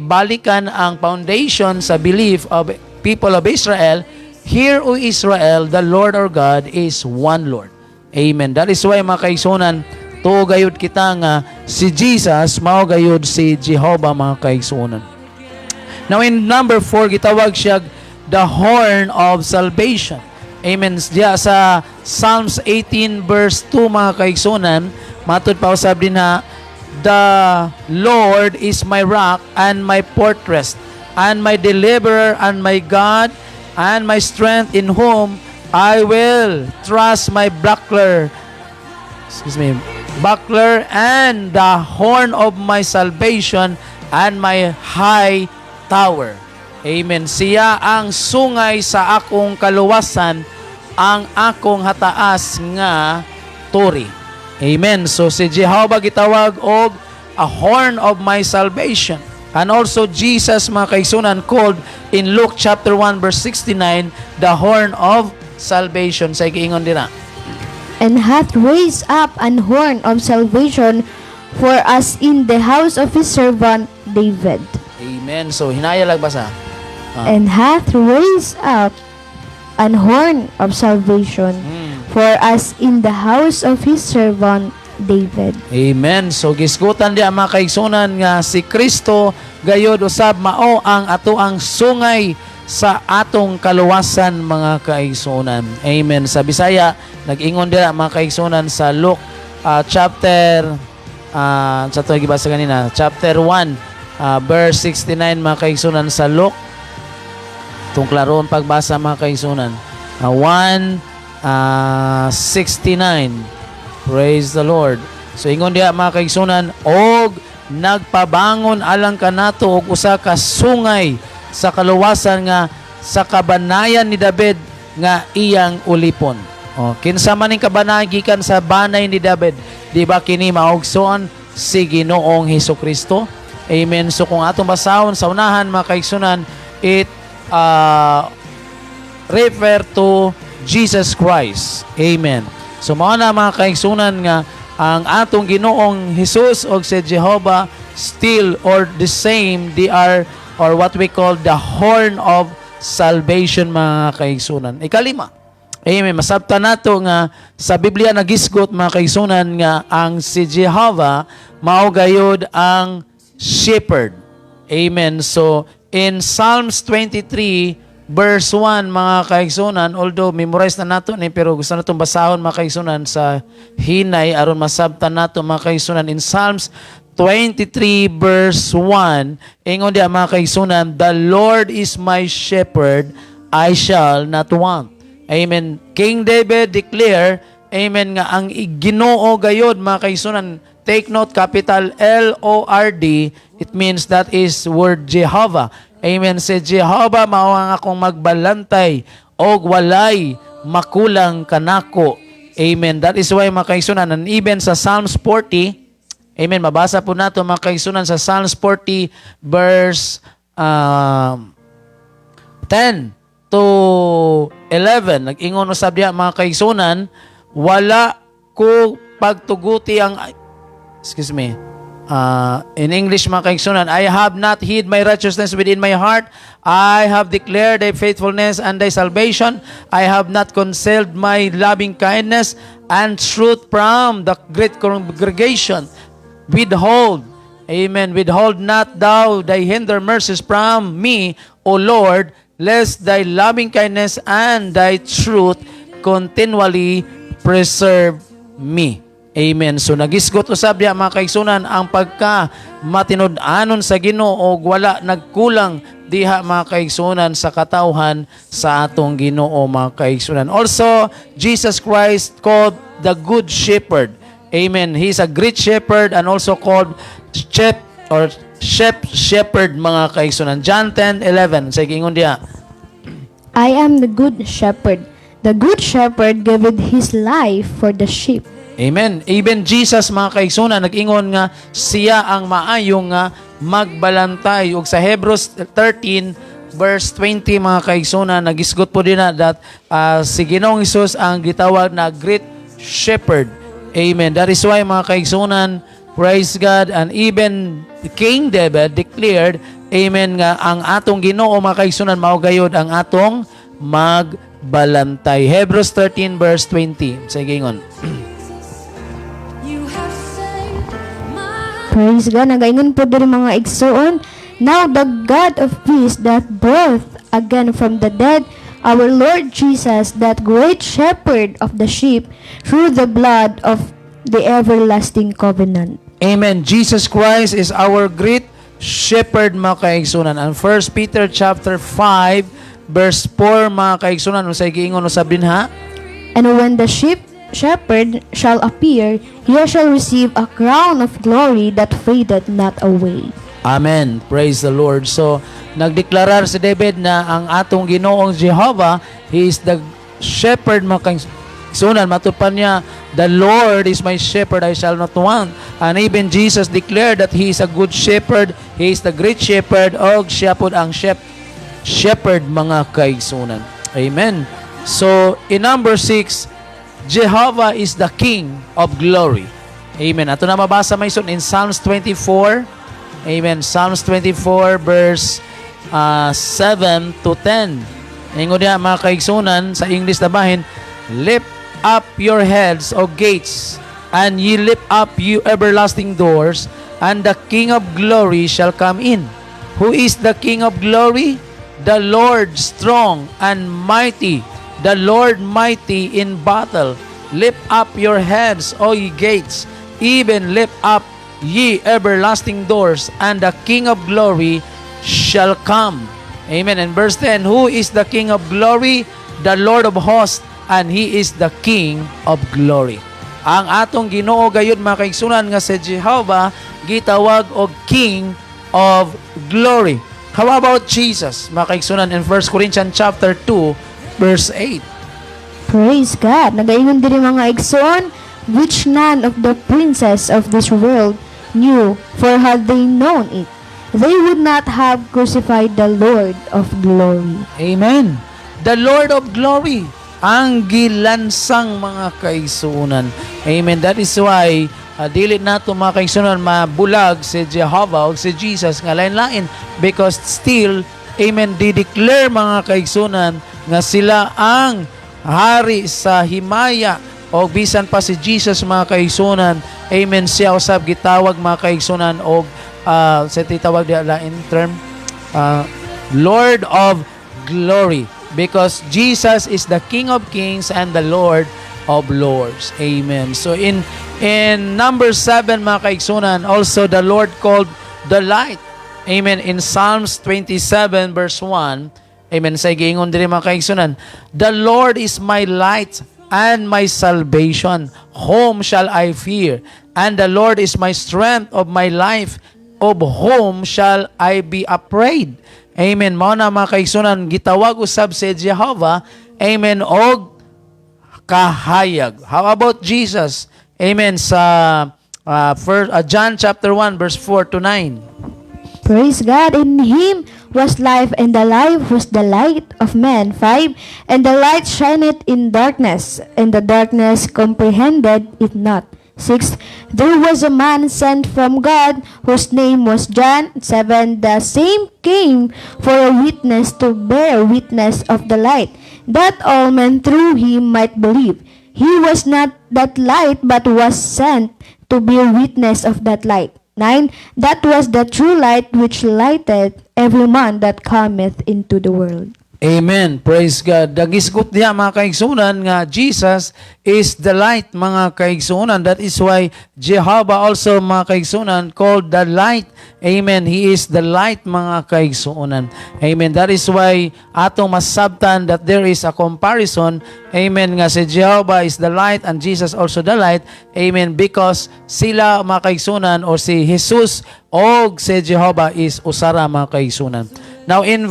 balikan ang foundation sa belief of people of Israel, hear, O Israel, the Lord our God is one Lord. Amen. That is why mga kaigsunan, tuo gayud kita nga si Jesus mao gayud si Jehovah mga kaigsunan. Now in number 4, gitawag siya the horn of salvation. Amen. Diya sa Psalms 18 verse 2 mga kaigsunan, matud pa usab din na, the Lord is my rock and my fortress and my deliverer and my God and my strength, in whom I will trust my buckler, buckler and the horn of my salvation and my high tower. Amen. Siya ang sungay sa akong kaluwasan, ang akong hataas nga turi. Amen. So si Jehovah gitawag og a horn of my salvation. And also Jesus, mga kaigsunan, called in Luke chapter 1 verse 69 the horn of salvation. Sa ikiingon dira. And hath raised up an horn of salvation for us in the house of his servant David. Amen. So hinaya lang basa. And hath raised up an horn of salvation for us in the house of his servant David. Amen. So gisgutan di ang mga kaigsunan nga si Kristo gayod usab mao ang atoang sungay sa atong kaluwasan, mga kaigsunan. Amen. Sa Bisaya nag-ingon dira mga kaigsunan sa Luke chapter sa to gibasa kanina, chapter 1 verse 69, mga kaigsunan, sa Luke. Itong klaron pagbasa, mga kaigsunan. 1:69. Praise the Lord. So ingon diha, mga kaigsunan, og nagpabangon alang kanato og usa ka sungay sa kaluwasan nga sa kabanayan ni David nga iyang ulipon. Kinsa man ning kabanayan gikan sa banay ni David, di ba kini maugsoon si Ginoong Hesukristo? Amen. So kung atong basahon sa unahan, mga kaigsunan, it refer to Jesus Christ. Amen. So mao na, mga kaigsunan, nga ang atong Ginoong Hesus o si Jehovah still or the same, they are or what we call the horn of salvation, mga kaigsunan. Ikalima. Amen. Masabta nato nga sa Biblia nagisgot, mga kaigsunan, nga ang si Jehovah mao gayud ang shepherd. Amen. So in Psalms 23 verse 1, mga kaigsunan, although memorize na nato ni, pero gusto natong basahon, mga kaigsunan, sa hinay aron masabta nato, mga kaigsunan. In Psalms 23 verse 1, ingon diha, mga kaigsunan, the Lord is my shepherd, I shall not want. Amen. King David declare, amen, nga ang Ginoo gayod, mga kaigsunan, take note, capital L-O-R-D, it means that is word Jehovah. Amen. Si Jehovah mao ang akong magbalantay og walay makulang kanako. Amen. That is why, mga kaigsunan, and even sa Psalms 40, amen, mabasa po nato, mga kaigsunan, sa Psalms 40 verse 10 to 11, nag-ingon usab diha, mga kaigsunan, wala ko pagtuguti ang in English, mga kaigsunan, I have not hid my righteousness within my heart. I have declared thy faithfulness and thy salvation. I have not concealed my loving kindness and truth from the great congregation. Withhold, amen, withhold not thou thy hinder mercies from me, O Lord, lest thy loving kindness and thy truth continually preserve me. Amen. So nagisgot usab diha, mga kaigsunan, ang pagka matinud-anon sa Ginoo, wala nagkulang diha, mga kaigsunan, sa katawhan sa atong Ginoo, mga kaigsunan. Also, Jesus Christ called the Good Shepherd. Amen. He's a great shepherd and also called shepherd, mga kaigsunan. John 10:11. Sa ingon diha, I am the good shepherd. The good shepherd giveth his life for the sheep. Amen. Even Jesus, mga kaigsunan, nag-ingon nga siya ang maayong nga magbalantay. Ug sa Hebrews 13 verse 20, mga kaigsunan, nagisgot po din na that si Ginoong Hesus ang gitawag na great shepherd. Amen. That is why, mga kaigsunan, praise God, and even King David declared, amen, nga ang atong Ginoo, mga kaigsunan, mao gayud ang atong magbalantay. Hebrews 13 verse 20. Sige ingon. Praise God. Nagaingon po diri, mga igsoon. Now the God of peace that brought again from the dead our Lord Jesus, that great shepherd of the sheep, through the blood of the everlasting covenant. Amen. Jesus Christ is our great shepherd, mga kaigsunan. And 1 Peter chapter 5 verse 4 mga kaigsunan, unsay giingon usab dinha? And when the shepherd shall appear, he shall receive a crown of glory that fadeth not away. Amen. Praise the Lord. So, nagdeklarar si David na ang atong Ginoong Jehovah, He is the shepherd mga kaigsunan. Matupan niya, the Lord is my shepherd, I shall not want. And even Jesus declared that He is a good shepherd, He is the great shepherd, og siya po ang shepherd mga kaigsunan. Amen. So, in number 6, Jehovah is the King of glory. Amen. Ato na mabasa may in Psalms 24. Amen. Psalms 24 verse 7 to 10. Ingon niya mga kaigsunan sa English na bahin, lift up your heads, O gates, and ye lift up you everlasting doors, and the King of glory shall come in. Who is the King of glory? The Lord strong and mighty, the Lord mighty in battle. Lift up your heads, O ye gates, even lift up ye everlasting doors, and the King of glory shall come. Amen. And verse 10, who is the King of glory? The Lord of hosts, and He is the King of glory. Ang atong Ginoo gayud mga kaigsunan nga si Jehovah gitawag og King of glory. How about Jesus? Mga kaigsunan in 1 Corinthians chapter 2 verse 8. Praise God. Nagaingon diri mga igsoon, which none of the princes of this world knew, for had they known it, they would not have crucified the Lord of glory. Amen. The Lord of glory, ang gilansang mga kaigsunan. Amen. That is why dili nato mga kaigsunan mabulag si Jehovah o si Jesus nga lain-lain, because still, amen, di-declare mga kaigsunan nga sila ang hari sa himaya, o bisan pa si Jesus mga kaigsunan. Amen. Siya usab gitawag mga kaigsunan og sa titawag diha in term Lord of glory, because Jesus is the King of kings and the Lord of lords. Amen. So in number 7 mga kaigsunan, also the Lord called the light. Amen. In Psalms 27 verse 1, amen, sa giingon diri mga kaigsunan, the Lord is my light and my salvation, whom shall I fear? And the Lord is my strength of my life, of whom shall I be afraid? Amen. Mao na mga kaigsunan, gitawag usab si Jehovah, amen, og kahayag. How about Jesus? Amen. Sa John chapter 1 verse 4 to 9. Praise God. In Him was life, and the life was the light of men. 5. And the light shineth in darkness, and the darkness comprehended it not. 6. There was a man sent from God, whose name was John. 7. The same came for a witness, to bear witness of the light, that all men through him might believe. He was not that light, but was sent to bear witness of that light. 9. That was the true light, which lighteth every man that cometh into the world. Amen. Praise God. Dagisgot niya mga kaigsunan nga Jesus is the light mga kaigsunan. That is why Jehovah also mga kaigsunan called the light. Amen. He is the light mga kaigsunan. Amen. That is why atong masabtan that there is a comparison. Amen. Nga si Jehovah is the light and Jesus also the light. Amen. Because sila mga kaigsunan or si Jesus o si Jehovah is usara mga kaigsunan. Now in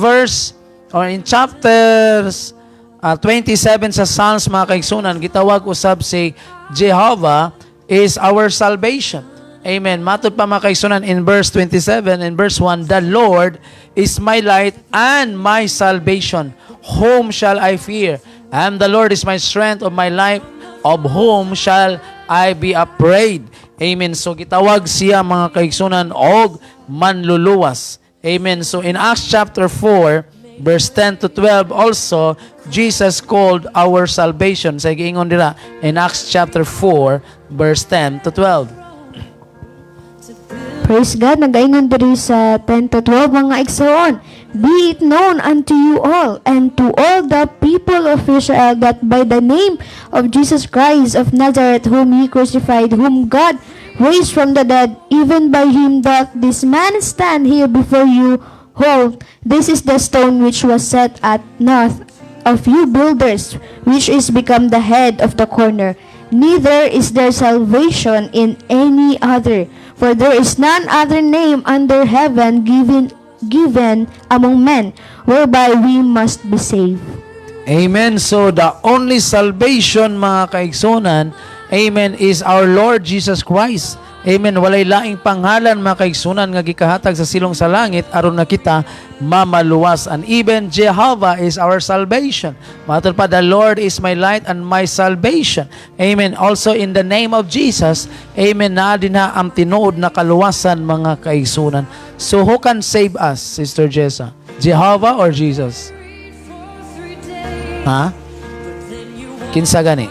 chapters 27 sa Psalms mga kaigsunan, gitawag usab si Jehovah is our salvation. Amen. Matod pa mga kaigsunan in verse 27 and verse 1, the Lord is my light and my salvation. Whom shall I fear? And the Lord is my strength of my life. Of whom shall I be afraid? Amen. So gitawag siya mga kaigsunan og manluluwas. Amen. So in Acts chapter 4 verse 10 to 12 also, Jesus called our salvation. Sa giingon dira in Acts chapter 4 verse 10 to 12. Praise God. Nagaingon diri sa 10 to 12 mga igsoon. Be it known unto you all, and to all the people of Israel, that by the name of Jesus Christ of Nazareth, whom ye crucified, whom God raised from the dead, even by him doth this man stand here before you Behold, this is the stone which was set at naught of you builders, which is become the head of the corner. Neither is there salvation in any other, for there is none other name under heaven given among men, whereby we must be saved. Amen. So the only salvation mga kaigsunan, amen, is our Lord Jesus Christ. Amen. Walay laing panghalan mga kaigsunan nga gikahatag sa silong sa langit aron na kita mamaluwas. And even Jehovah is our salvation. Matod pa, the Lord is my light and my salvation. Amen. Also in the name of Jesus, amen, na din na ang tinuod na kaluwasan mga kaigsunan. So who can save us, Sister Jessa? Jehovah or Jesus? Ha? Kinsa gani?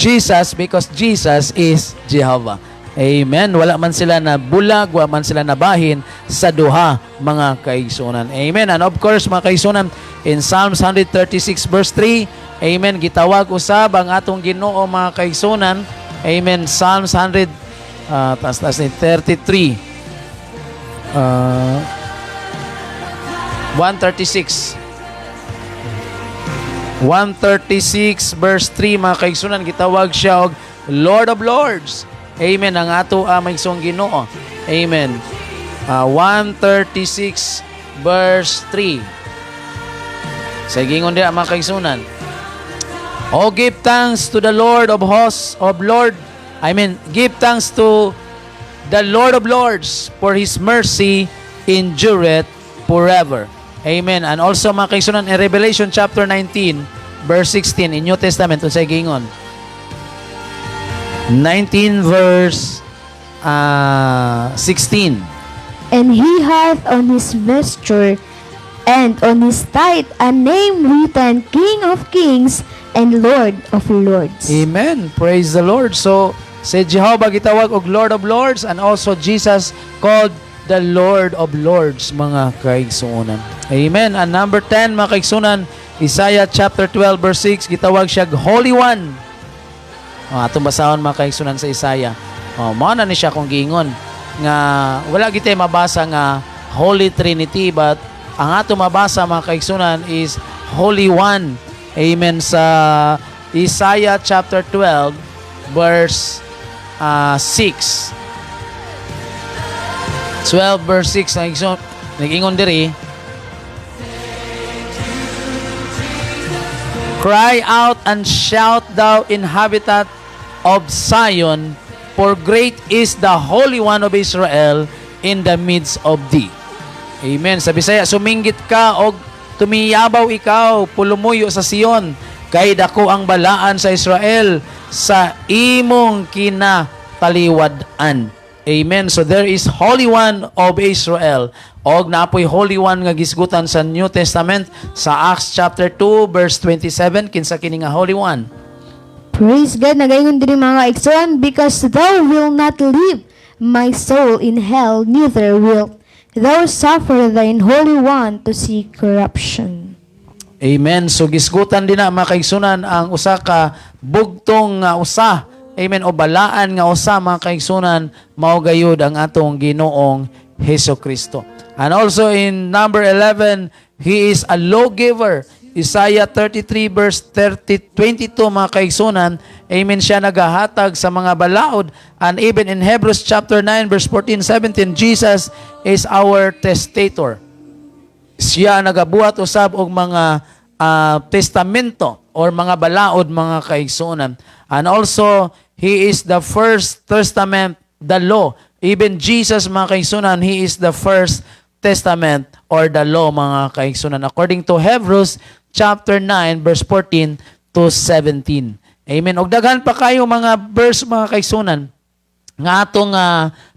Jesus, because Jesus is Jehovah. Amen. Wala man sila na bulag, wala man sila na bahin sa duha mga kaigsunan. Amen. And of course, mga kaigsunan, in Psalms 136 verse 3, amen, gitawag usab ang atong Ginoo mga kaigsunan. Amen. Psalms 133. 136 verse 3 mga kaigsunan, gitawag siya og Lord of Lords. Amen. Ang ato magsong Ginoo. Amen. 136 verse 3. Sa gingon diha mga kaigsunan. Oh, give thanks to the Lord of hosts, give thanks to the Lord of Lords, for His mercy endureth forever. Amen. And also mga kaigsunan, in Revelation chapter 19 verse 16 in New Testament, unsay gingon? 19 verse 16. And he hath on his vesture and on his thigh a name written, King of Kings and Lord of Lords. Amen. Praise the Lord. So, si Jehovah gitawag og Lord of Lords, and also Jesus called the Lord of Lords, mga kaigsunan. Amen. And number 10, mga kaigsunan, Isaiah chapter 12 verse 6, gitawag siya Holy One. Atong basahon mga kaigsunan sa Isaiah. Mao na ni siya kung giingon nga wala gitay mabasa nga Holy Trinity, but ang ato mabasa mga kaigsunan is Holy One. Amen. Sa Isaiah chapter 12 verse 6. 12 verse 6 nag-ingon diri, cry out and shout, thou inhabitant of Zion, for great is the Holy One of Israel in the midst of thee. Amen. Sa Bisaya, suminggit ka og tumiyabaw ikaw, pulumuyo sa Sion, kay dako ang balaan sa Israel sa imong kinataliwad-an. Amen. So there is Holy One of Israel. Og naapoy Holy One nga gisgutan sa New Testament sa Acts chapter 2 verse 27, kinsa kini nga Holy One? Praise God. Nagaingon din mga kaigsunan, because thou will not leave my soul in hell, neither will thou suffer thine Holy One to see corruption. Amen. So gisgutan din na mga kaigsunan ang usa ka bugtong nga usa. Amen. O balaan nga usa mga kaigsunan, mao gayud ang atong Ginoong Hesukristo. And also in number 11, He is a lawgiver. Isaiah 33 verse 22 mga kaigsunan, amen, siya nagahatag sa mga balaod. And even in Hebrews chapter 9 verse 14-17, Jesus is our testator. Siya nagabuhat usab og mga testamento or mga balaod mga kaigsunan. And also, He is the first testament, the law. Even Jesus mga kaigsunan, He is the first testament or the law mga kaigsunan, according to Hebrews chapter 9 verse 14 to 17. Amen. Og daghan pa kayo mga verse mga kaigsunan nga atong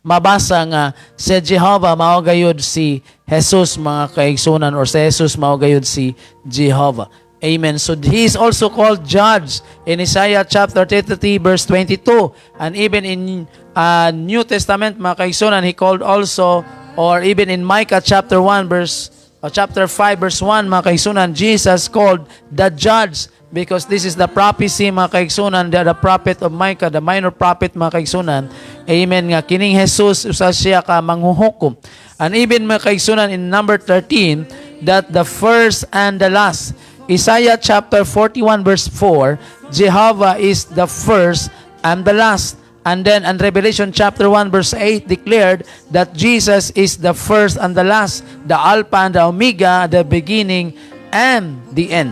mabasa nga si Jehovah mao gayud si Jesus mga kaigsunan, or si Jesus mao gayud si Jehovah. Amen. So He is also called Judge in Isaiah chapter 33 verse 22, and even in New Testament mga kaigsunan, He called also, or even in Micah chapter 1 verse chapter 5 verse 1 mga kaigsunan, Jesus called the Judge, because this is the prophecy mga kaigsunan, the prophet of Micah, the minor prophet mga kaigsunan. Amen, nga kining Jesus usa siya ka manghuhukom. And even mga kaigsunan in number 13, that the first and the last. Isaiah chapter 41 verse 4, Jehovah is the first and the last. And then in Revelation chapter 1 verse 8 declared that Jesus is the first and the last, the Alpha and the Omega, the beginning and the end.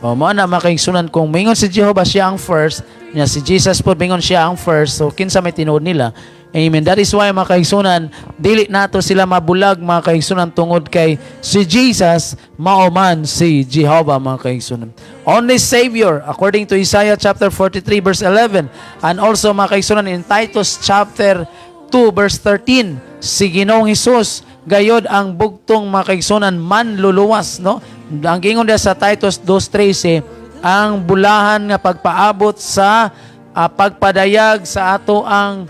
O mo na makaigsunan kung mingon si Jehovah siya ang first, niya si Jesus po mingon siya ang first. So kinsa may tinuod nila? Amen. That is why mga kaigsunan, dili nato sila mabulag mga kaigsunan tungod kay si Jesus mauman si Jehovah mga kaigsunan. Only Savior according to Isaiah chapter 43 verse 11, and also mga kaigsunan in Titus chapter 2 verse 13, si Ginoong Hesus gayod ang bugtong mga kaigsunan manluluwas, no? Ang gingon dia sa Titus 2:13, ang bulahan nga pagpaabot sa pagpadayag sa ato ang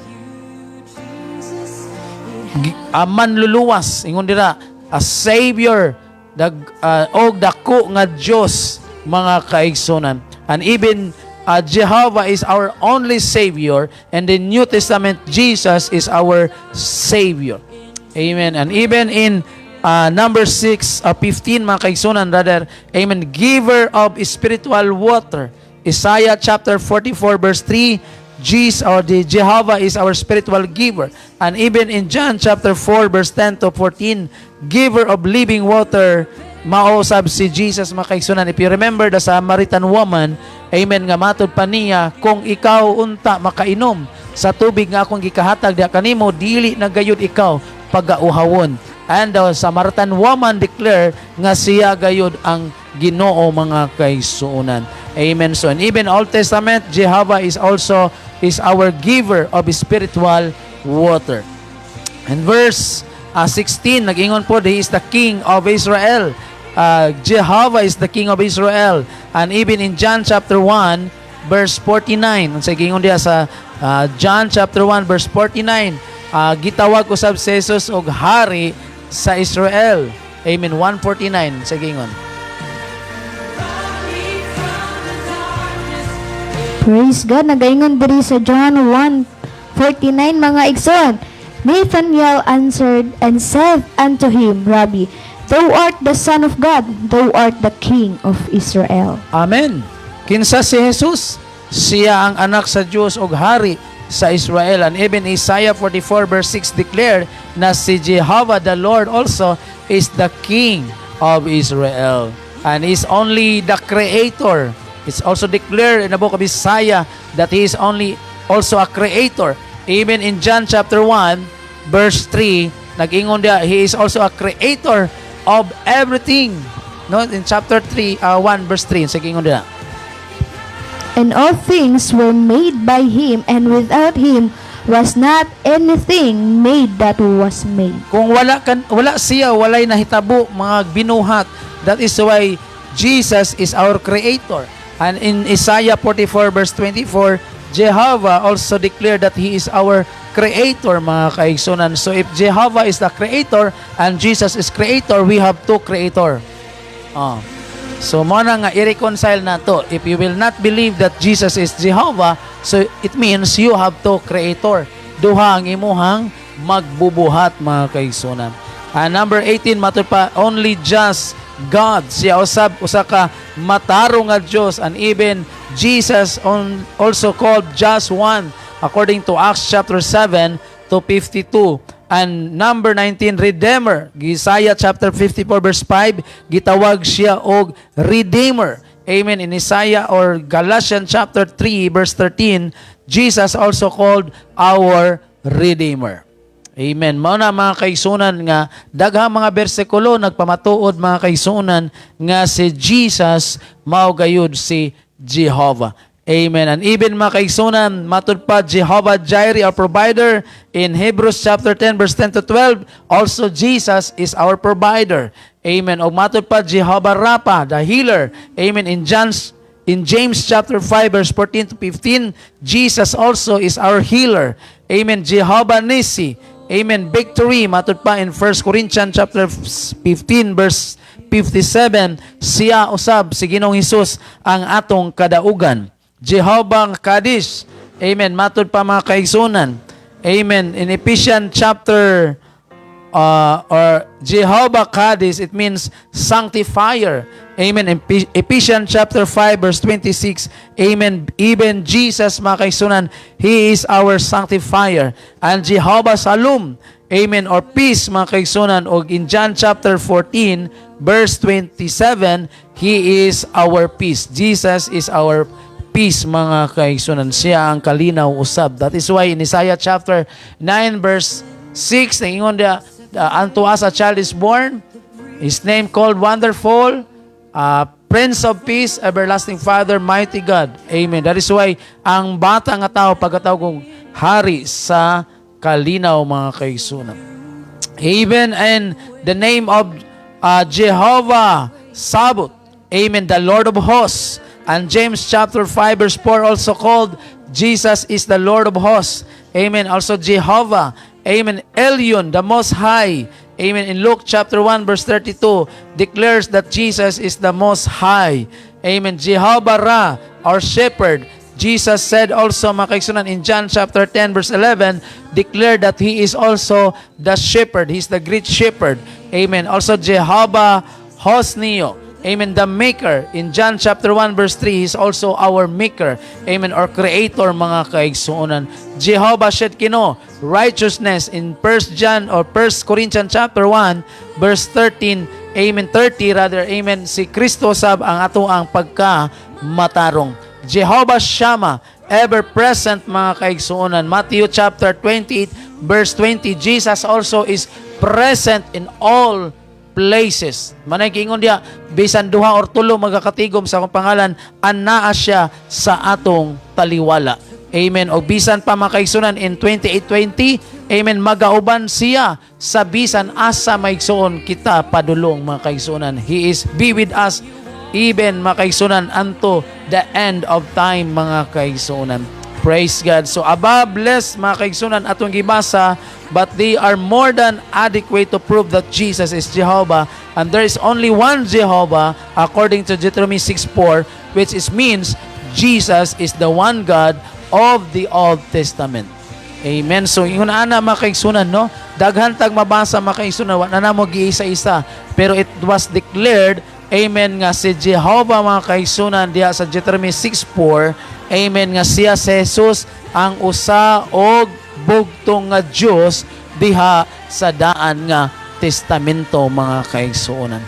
manluluwas, ingon dira a Savior og dako nga Dios mga kaigsunan. And even Jehovah is our only Savior, and the New Testament Jesus is our Savior. Amen. And even in number 6 15 mga kaigsunan, rather, amen, giver of spiritual water. Isaiah chapter 44 verse 3, Jesus or the Jehovah is our spiritual giver. And even in John chapter 4 verse 10 to 14, giver of living water, mausab si Jesus mga kaigsunan. If you remember the Samaritan woman, amen, nga matod pa niya, kung ikaw unta makainom sa tubig nga akong gikahatag diha kanimo, dili na gayud ikaw pagauhawon. And the Samaritan woman declare nga siya gayud ang Ginoo mga kaigsunan. Amen. So and even Old Testament, Jehovah is also our giver of spiritual water. And verse 16, nag-ingon po, He is the King of Israel. Jehovah is the King of Israel. And even in John chapter 1 verse 49, sa gingon diya sa John chapter 1 verse 49, gitawag usab si Jesus og hari sa Israel. Amen. 149 sa gingon. Praise God. Nagaingon diri sa John 1:49 mga igsoon. Nathanael answered and said unto him, Rabbi, thou art the Son of God, thou art the King of Israel. Amen. Kinsa si Jesus? Siya ang anak sa Diyos og hari sa Israel. And even Isaiah 44 verse 6 declared na si Jehovah the Lord also is the King of Israel. And is only the Creator. It's also declared in the book of Isaiah that He is only also a Creator. Even in John chapter 1 verse 3, nag-ingon dia, He is also a Creator of everything. No, in chapter 3 1 verse 3, nag-ingon dia. And all things were made by Him, and without Him was not anything made that was made. Kung wala siya, walay nahitabo mga binuhat. That is why Jesus is our Creator. And in Isaiah 44 verse 24, Jehovah also declared that He is our Creator mga kaigsunan. So if Jehovah is the Creator and Jesus is Creator, we have two Creator. So mo na nga i-reconcile na to. If you will not believe that Jesus is Jehovah, so it means you have two Creator. Duha ang imuhang magbubuhat mga kaigsunan. And number 18, matud pa, only just God. Siya usab usa ka matarong nga Dios, and even Jesus also called just one according to Acts chapter 7 to 52. And number 19, Redeemer. Isaiah chapter 54 verse 5, gitawag siya og Redeemer. Amen. In Isaiah or Galatians chapter 3 verse 13, Jesus also called our Redeemer. Amen. Mao na mga kaigsunan nga daghang mga bersikulo nagpamatuod mga kaigsunan nga si Jesus mao gayud si Jehovah. Amen. And even mga kaigsunan, matud pa Jehovah Jireh, our provider, in Hebrews chapter 10 verse 10 to 12, also Jesus is our provider. Amen. O matud pa Jehovah Rapha, the healer. Amen. In James chapter 5 verse 14 to 15, Jesus also is our healer. Amen. Jehovah Nissi. Amen. Victory. Matud pa in 1 Corinthians chapter 15 verse 57, siya usab si Ginoong Hesus ang atong kadaugan. Jehovah Kadesh. Amen. Matud pa mga kaigsunan. Amen. In Ephesians chapter or Jehovah Kadis, it means sanctifier. Amen. In Ephesians chapter 5 verse 26, amen. Even Jesus, mga kaigsunan, He is our sanctifier. And Jehovah Shalom, amen, or peace, mga kaigsunan, o in John chapter 14 verse 27, He is our peace. Jesus is our peace, mga kaigsunan. Siya ang kalinaw usab. That is why in Isaiah chapter 9 verse 6, naingon dia, unto us a child is born, His name called Wonderful, Prince of Peace, Everlasting Father, Mighty God. Amen. That is why ang bata nga tao pagkatawag kong hari sa kalinaw, mga kaigsunan. Even in the name of Jehovah Sabaoth, amen, the Lord of hosts. And James chapter 5 verse 4 also called Jesus is the Lord of hosts. Amen. Also Jehovah, amen, Elyon, the Most High. Amen. In Luke chapter 1 verse 32 declares that Jesus is the Most High. Amen. Jehovah Ra, our shepherd. Jesus said also, mga kaigsunan, in John chapter 10 verse 11, declared that He is also the shepherd. He's the great shepherd. Amen. Also Jehovah Hosnio, amen, the maker. In John chapter 1 verse 3, He's also our maker. Amen, or creator, mga kaigsunan. Jehovah Shetkino, righteousness. In 1 John or 1 Corinthians chapter 1 verse 13, amen, 30 rather, amen, si Kristo sab ang ato ang pagkamatarong. Jehovah Shammah, ever present, mga kaigsunan. Matthew chapter 28 verse 20, Jesus also is present in all places. Manay kiingon dia, bisan duha or tulo magakatigom sa akong pangalan, anaa siya sa atong taliwala. Amen. O bisan pa, mga kaigsunan, in 28:20, amen, magauban siya sa bisan asa maigsuon kita padulong, mga kaigsunan. He is be with us even, mga kaigsunan, unto the end of time, mga kaigsunan. Praise God. So above less, mga kaigsunan, atong gibasa, but they are more than adequate to prove that Jesus is Jehovah, and there is only one Jehovah, according to Deuteronomy 6:4, which means Jesus is the one God of the Old Testament. Amen. So yun ana, mga kaigsunan, no? Daghan tag mabasa, mga kaigsunan, wala na mo giisa-isa, pero it was declared, amen, nga si Jehovah, mga kaigsunan, diha sa Deuteronomy 6:4, amen, nga siya si Jesus ang usa og bugtong nga Diyos diha sa daan nga testamento, mga kaigsuonan.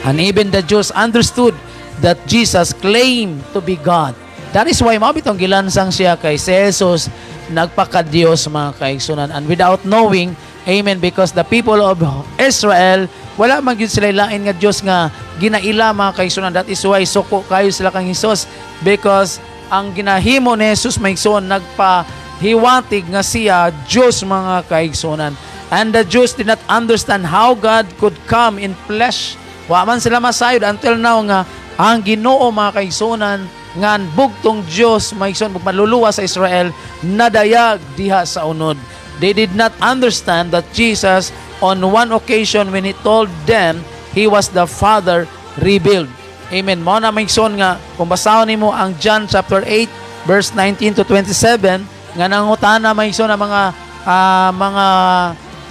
And even the Jews understood that Jesus claimed to be God. That is why mabitong gilansang siya kay si Jesus nagpaka-Diyos, mga kaigsuonan. And without knowing, amen, because the people of Israel, wala man gyud sila lain nga Diyos nga ginaila, mga kaigsuonan. That is why suko kayo sila kang Jesus, because ang ginahimo ni Jesus, maigsuon, nagpahiwatig nga siya Diyos, mga kaigsuonan. And the Jews did not understand how God could come in flesh. Wa man sila masayod until now nga ang Ginoo, mga kaigsuonan, nga bugtong Diyos, maigsuon, maluluwa sa Israel, nadayag diha sa unod. They did not understand that Jesus, on one occasion when He told them He was the Father, revealed. Amen. Mo na maigsoon nga, kung basahon nimo ang John chapter 8 verse 19 to 27, nga nangutana maigsoon na mga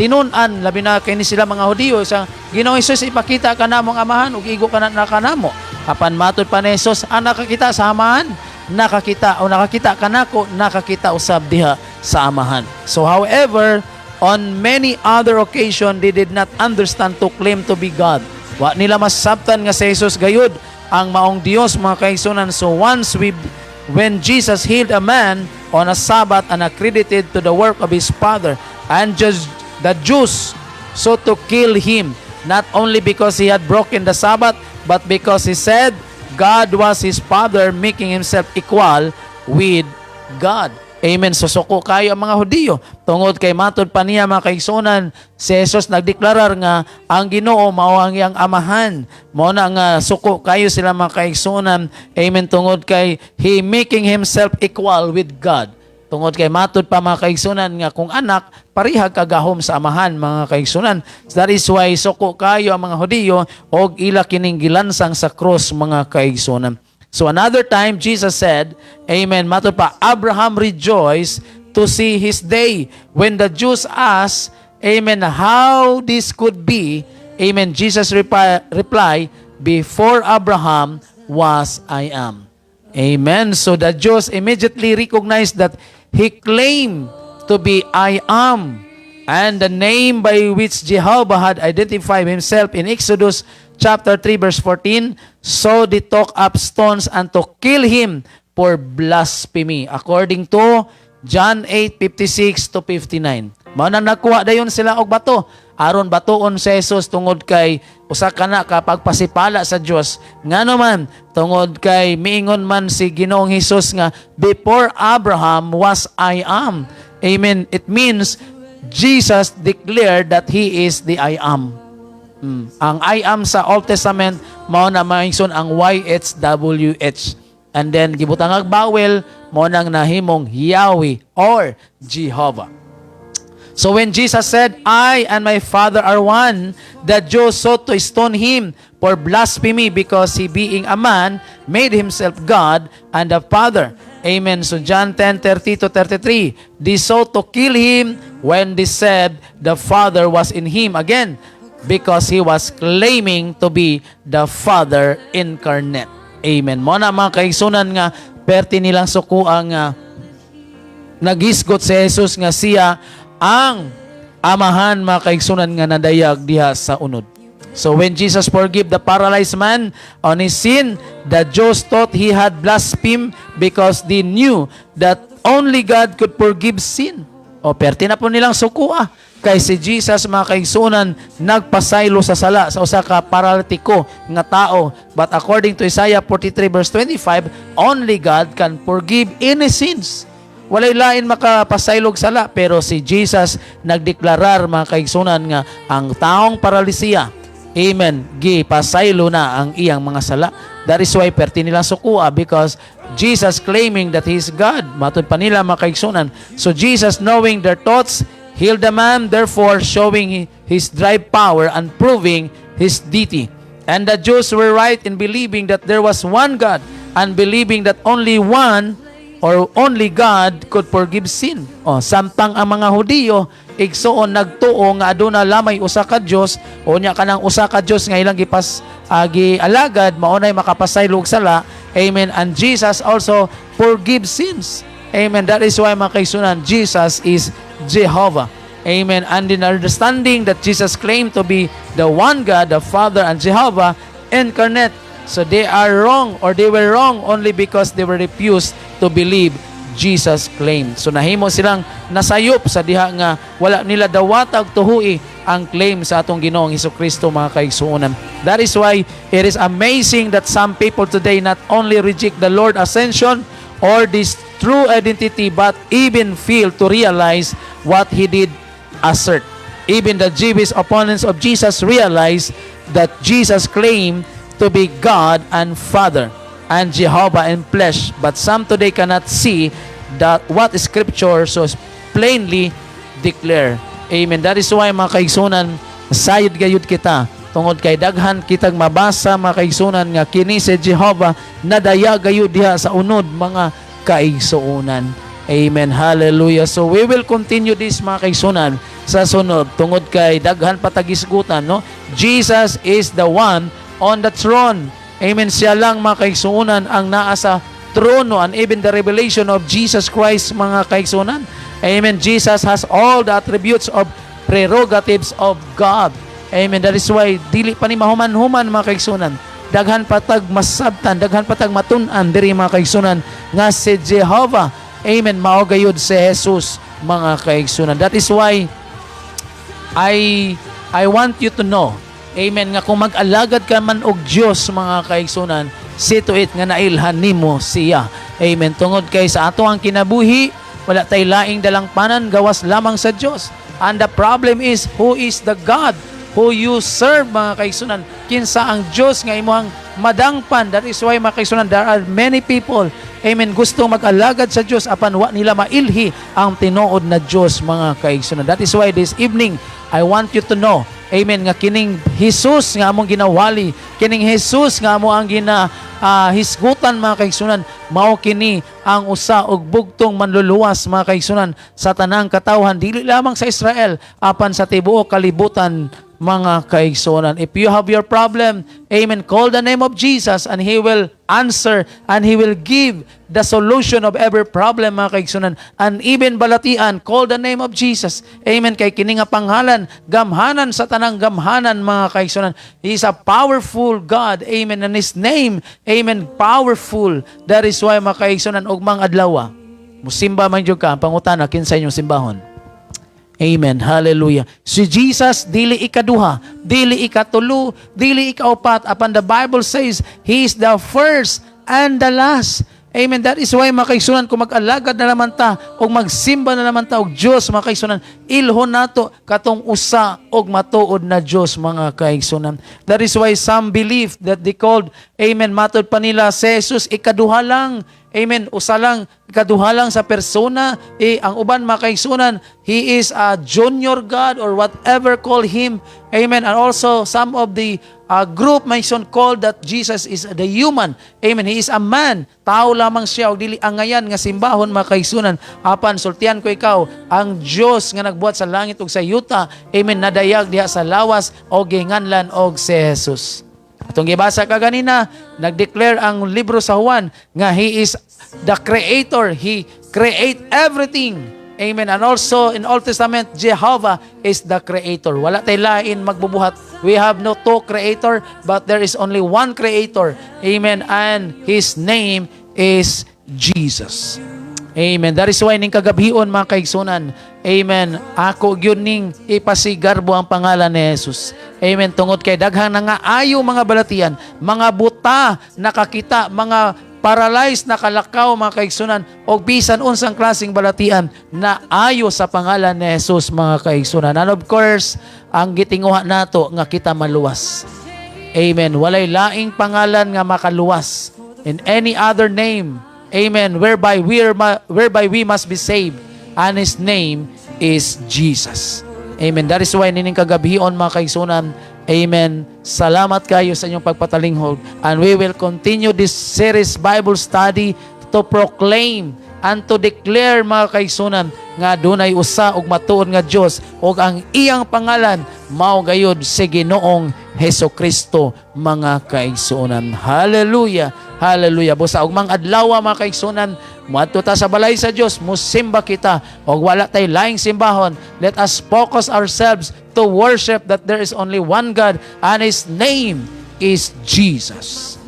tinun-an, labi na kini sila mga Hudiyo, sa Ginoong Hesus, ipakita ka namong amahan ug igo ka na kanamo. Apan matud pa ni Hesus, nakakita sa amahan, nakakita kanako, nakakita usab diha sa amahan. So however, on many other occasion, they did not understand to claim to be God. Wa nila masabtan nga si Jesus gayud ang maong Dios, mga kaigsunan. So once when Jesus healed a man on a Sabbath and accredited to the work of his Father, and just the Jews so to kill him, not only because he had broken the Sabbath, but because he said God was his Father, making himself equal with God. Amen. Susuko kayo ang mga Hudiyo. Tungod kay matod pa niya, mga kaigsunan, si Jesus nagdeklarar nga ang Ginoo mao ang iyang amahan. Mao na nga suko kayo sila, mga kaigsunan. Amen. Tungod kay He making Himself equal with God. Tungod kay matod pa, mga kaigsunan, nga kung anak, parihag kagahom sa amahan, mga kaigsunan. That is why suko kayo ang mga Hudiyo og ila kining gilansang sa cross, mga kaigsunan. So another time, Jesus said, amen, matod pa, Abraham rejoiced to see his day. When the Jews asked, Amen. How this could be, amen, Jesus reply, before Abraham was I am. Amen. So the Jews immediately recognized that he claimed to be I am. And the name by which Jehovah had identified himself in Exodus chapter 3 verse 14, so they took up stones and to kill him for blasphemy. According to John 8:56 to 59. Mao nang nakuha dayon sila og bato aron batuon si Jesus tungod kay usa kana ka pagpasipala sa Dios. Ngano man tungod kay miingon man si Ginoong Hesus nga before Abraham was I am. Amen. It means Jesus declared that he is the I am. Ang I am sa Old Testament mao na maingson ang YHWH. And then gibutang ang bawel mo nang nahimong Yahweh or Jehovah. So when Jesus said, I and my Father are one, the Jews sought to stone him for blasphemy because he being a man made himself God and the Father. Amen. So John 10:30 to 33, they sought to kill him when they said the Father was in him again because he was claiming to be the Father incarnate. Amen. Mo na mga kaigsunan nga perti nilang sukuang nagisgot si Jesus nga siya ang amahan mga kaigsunan nga nadayag diha sa unod. So when Jesus forgave the paralyzed man on his sin, the Jews thought he had blasphemed because they knew that only God could forgive sin. O perti na po nilang sukua. Kay si Jesus mga kaigsunan nagpasaylo sa sala sa usa ka paralitiko nga tao. But according to Isaiah 43 verse 25, only God can forgive any sins. Walay lain makapasaylog sala, pero si Jesus nagdeklarar mga kaigsunan nga ang taong paralisiya, amen, gipasaylo na ang iyang mga sala. That is why perti nilang sukua because Jesus claiming that He is God. Matod pa nila mga kaigsunan. So Jesus knowing their thoughts healed the man, therefore showing His drive power and proving His deity. And the Jews were right in believing that there was one God and believing that only one or only God could forgive sin. O, samtang ang mga Hudiyo, igsoon nagtuo nga aduna lamay usa ka Dios, o nya kanang usa ka Dios nga ilang gialagad, maunay makapasaylog sala. Amen. And Jesus also forgives sins. Amen. That is why mga kaigsunan, Jesus is Jehovah. Amen. And in understanding that Jesus claimed to be the one God, the Father, and Jehovah incarnate, so they are wrong or they were wrong only because they were refused to believe Jesus claimed. So nahimo silang nasayop sa diha nga wala nila dawatag tuhui ang claim sa atong Ginoong Hesukristo mga kaigsuonan. That is why it is amazing that some people today not only reject the Lord ascension or this true identity but even fail to realize what He did assert. Even the Jewish opponents of Jesus realized that Jesus claimed to be God and Father and Jehovah in flesh, but some today cannot see that what Scripture so plainly declare. Amen. That is why mga kaigsunan, sayod gayud kita tungod kay daghan kitag mabasa mga kaigsunan nga kini si Jehovah nadaya gayud diha sa unod mga kaigsuonan. Amen. Hallelujah. So we will continue this mga kaigsunan sa sunod tungod kay daghan patagisgutan, no? Jesus is the one on the throne. Amen. Siya lang mga kaigsuonan ang naa sa trono, and even the revelation of Jesus Christ mga kaigsuonan. Amen. Jesus has all the attributes of prerogatives of God. Amen. That is why dili pa ni mahuman-human mga kaigsuonan. Daghan patag masabtan, daghan patag matun-an diri mga kaigsuonan nga si Jehovah. Amen. Mao gayud si Jesus mga kaigsuonan. That is why I want you to know, amen, nga kung mag-alagad ka man og Dios mga kaigsunan, see to it nga nailhan nimo siya. Amen. Tungod kay sa ato ang kinabuhi, wala tay laing dalangpanan gawas lamang sa Dios. And the problem is, who is the God who you serve mga kaigsunan? Kinsa ang Dios nga imong madangpan? That is why mga kaigsunan, there are many people, amen, gustong mag-alagad sa Dios apan wa nila mailhi ang tinuod na Dios mga kaigsunan. That is why this evening I want you to know Amen, nga kining Jesus nga among ginawali, kining Jesus nga amo ang hisgutan mga kaigsunan, mao kini ang usa og bugtong manluluwas mga kaigsunan sa tanang katawhan, dili lamang sa Israel apan sa tibuok kalibutan mga kaigsunan. If you have your problem, amen, call the name of Jesus and He will answer and He will give the solution of every problem mga kaigsunan. And even balatian, call the name of Jesus. Amen, kay kini nga panghalan, gamhanan sa tanang gamhanan mga kaigsunan. He is a powerful God, amen, and His name, amen, powerful. That is why mga kaigsunan, og mga adlaw, musimba man jud ka, ang pangutana, kinsa inyong simbahon? Amen. Hallelujah. Si Jesus, dili ikaduha, dili ikatulo, dili ikaupat. Apan the Bible says, He is the first and the last. Amen. That is why mga kaigsunan, kung mag-alagad na naman ta, o magsimba na naman ta, og Diyos, mga kaigsunan, ilhon nato katong usa og matuod na Diyos, mga kaigsunan. That is why some believe that they called, amen, matod pa nila, si Jesus, ikaduha lang. Amen. Usa lang, ikaduha lang sa persona. Ang uban mga kaigsunan, He is a junior God or whatever call Him. Amen. And also some of the group may son called that Jesus is the human. Amen. He is a man. Tao lamang siya. O dili angayan nga simbahon mga kaigsunan. Apan sultian ko ikaw, ang Diyos nga nagbuhat sa langit ug sa yuta. Amen. Nadayag diha sa lawas o ginganlan og si Jesus. Atong gibasa ka ganina, nag-declare ang libro sa Juan nga He is the Creator. He create everything. Amen. And also in Old Testament, Jehovah is the Creator. Wala tay lain magbubuhat. We have no two Creator, but there is only one Creator. Amen. And His name is Jesus. Amen. That is why ning kagabhion mga kaigsunan, amen, ako gyud ning ipasigarbo ang pangalan ni Jesus. Amen. Tungod kay daghang nangaayo mga balatian, mga buta nakakita, mga paralyzed nakalakaw mga kaigsunan, og bisan unsang klaseng balatian na ayo sa pangalan ni Jesus mga kaigsunan. And of course, ang gitinguha nato nga kita maluwas. Amen. Walay laing pangalan nga makaluwas in any other name. Amen. Whereby we must be saved. And His name is Jesus. Amen. That is why nining kagabhion mga kaigsunan, amen, salamat kayo sa inyong pagpatalinghod. And we will continue this series Bible study to proclaim and to declare mga kaigsunan nga dunay usa og matuod nga Dios ug ang iyang pangalan mao gayud si Ginoong Hesukristo mga kaigsunan. Hallelujah. Hallelujah. Busa og mga adlaw mga kaigsunan, moadto ta sa balay sa Dios, musimba kita og wala tay laing simbahon. Let us focus ourselves to worship that there is only one God and His name is Jesus.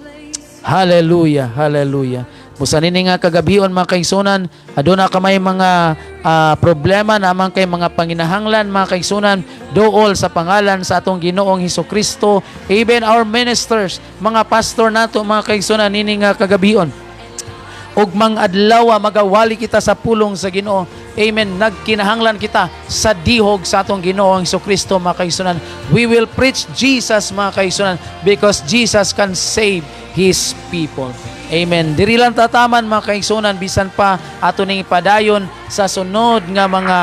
Hallelujah. Hallelujah. Busa nini nga kagabhion mga kaigsunan, aduna ka may mga problema naman kay mga panginahanglan mga kaigsunan, dool sa pangalan sa atong Ginoong Hesukristo. Even our ministers, mga pastor nato mga kaigsunan, nini nga kagabhion, ug mga adlaw magawali kita sa pulong sa Ginoo. Amen. Nagkinahanglan kita sa dihog sa atong Ginoong Hesukristo mga kaigsunan. We will preach Jesus mga kaigsunan because Jesus can save His people. Amen. Diri lang tataman mga kaigsunan, bisan pa ato ning padayon sa sunod nga mga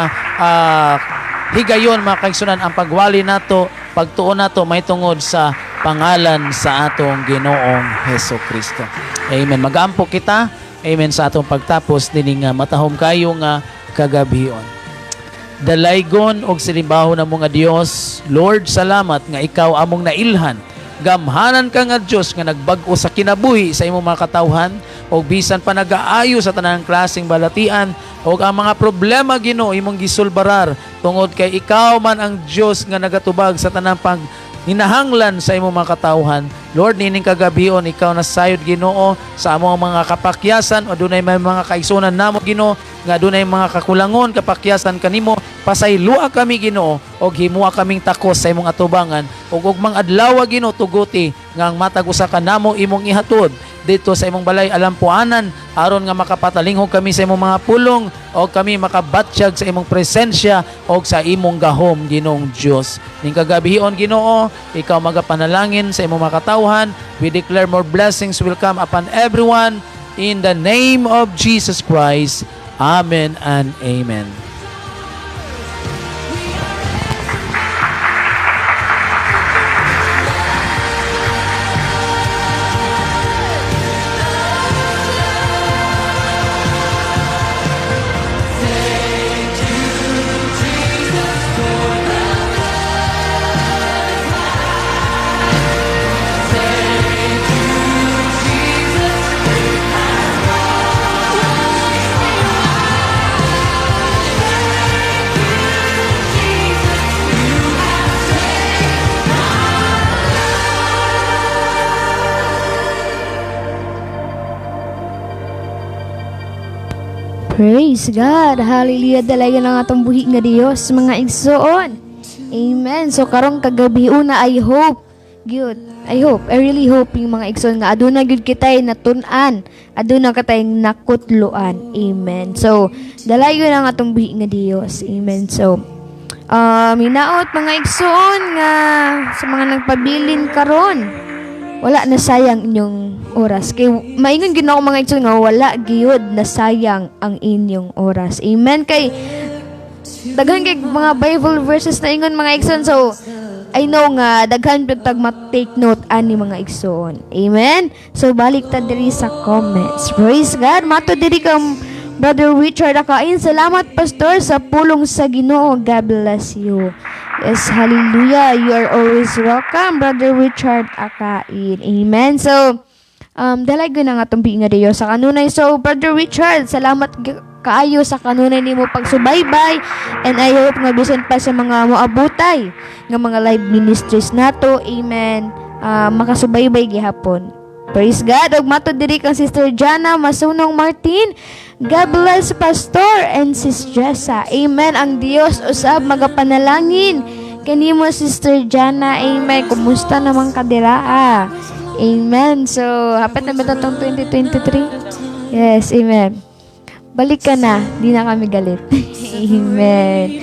higayon mga kaigsunan, ang pagwali nato, pagtuon nato may tungod sa pangalan sa atong Ginoong Hesukristo. Amen. Mag-aampo kita, amen, sa atong pagtapos dining matahom kayo nga kagabhion. Dalaygon og silimbaho na mga Dios, Lord, salamat nga ikaw among nailhan. Gamhanan ka nga Diyos nga nagbag-o sa kinabuhi sa imong mga katawhan o bisan pa nag-aayo sa tanang klaseng balatian o ang mga problema Ginoo imong gisulbarar tungod kay ikaw man ang Diyos nga nagatubag sa tanang hinahanglan sa imong mga katawhan. Lord, nining kagabhion ikaw na sayod Ginoo sa among mga kapakyasan o dunay may mga kaigsunan namo Ginoo nga dunay mga kakulangon kapakyasan kanimo, pasaylua kami Ginoo og himuha kaming takos sa imong atubangan ug ugmang adlaw Ginoo tuguti nga ang matag usa ka namo imong ihatod dito sa imong balay alampuanan aron nga makapatalinghog kami sa imong mga pulong o kami makabatsyag sa imong presensya o sa imong gahom Ginoong Dios. Ning kagabihon Ginoo, ikaw magapanalangin sa imong mga katawhan. We declare more blessings will come upon everyone in the name of Jesus Christ. Amen and amen. Praise God. Hallelujah. Dalayan ang atong buhi nga Dios, mga igsoon. Amen. So karong kagabi una, I hope, I really hope yung mga igsoon nga aduna gyud kitay natun-an, aduna katay nakutluan. Amen. So dalayon ang atong buhi nga Dios. Amen. So minaot mga igsoon nga sa mga nagpabilin karon, wala na sayang inyong oras. Kay maingon gyud ako mga igsoon nga wala gyud na sayang ang inyong oras. Amen. Kay daghan kay mga Bible verses na ingon mga igsoon. So I know nga daghan pud tag ma-take note ani mga igsoon. Amen. So balik ta diri sa comments. Praise God. Mato diri kam Brother Richard Akain. Salamat pastor sa pulong sa Ginoo. God bless you. Yes, hallelujah. You are always welcome, Brother Richard Akain. Amen. So dalago na nga itong nga Diyo sa kanunay. So, Brother Richard, salamat kaayo sa kanunay ni mo pagsubaybay. And I hope nga bisan pa sa mga moabutay ng mga live ministries nato. Amen. Makasubaybay gihapon. Praise God. Og mato diri kang Sister Jana Masunong Martin. God bless Pastor and Sis Jessa. Amen. Ang Dios usab magapanalangin kanimo Sister Jana. Amen. Kumusta naman ka dira? Amen. So, hapit na ba itong 2023? Yes, amen. Balik ka na. Di na kami galit. Amen.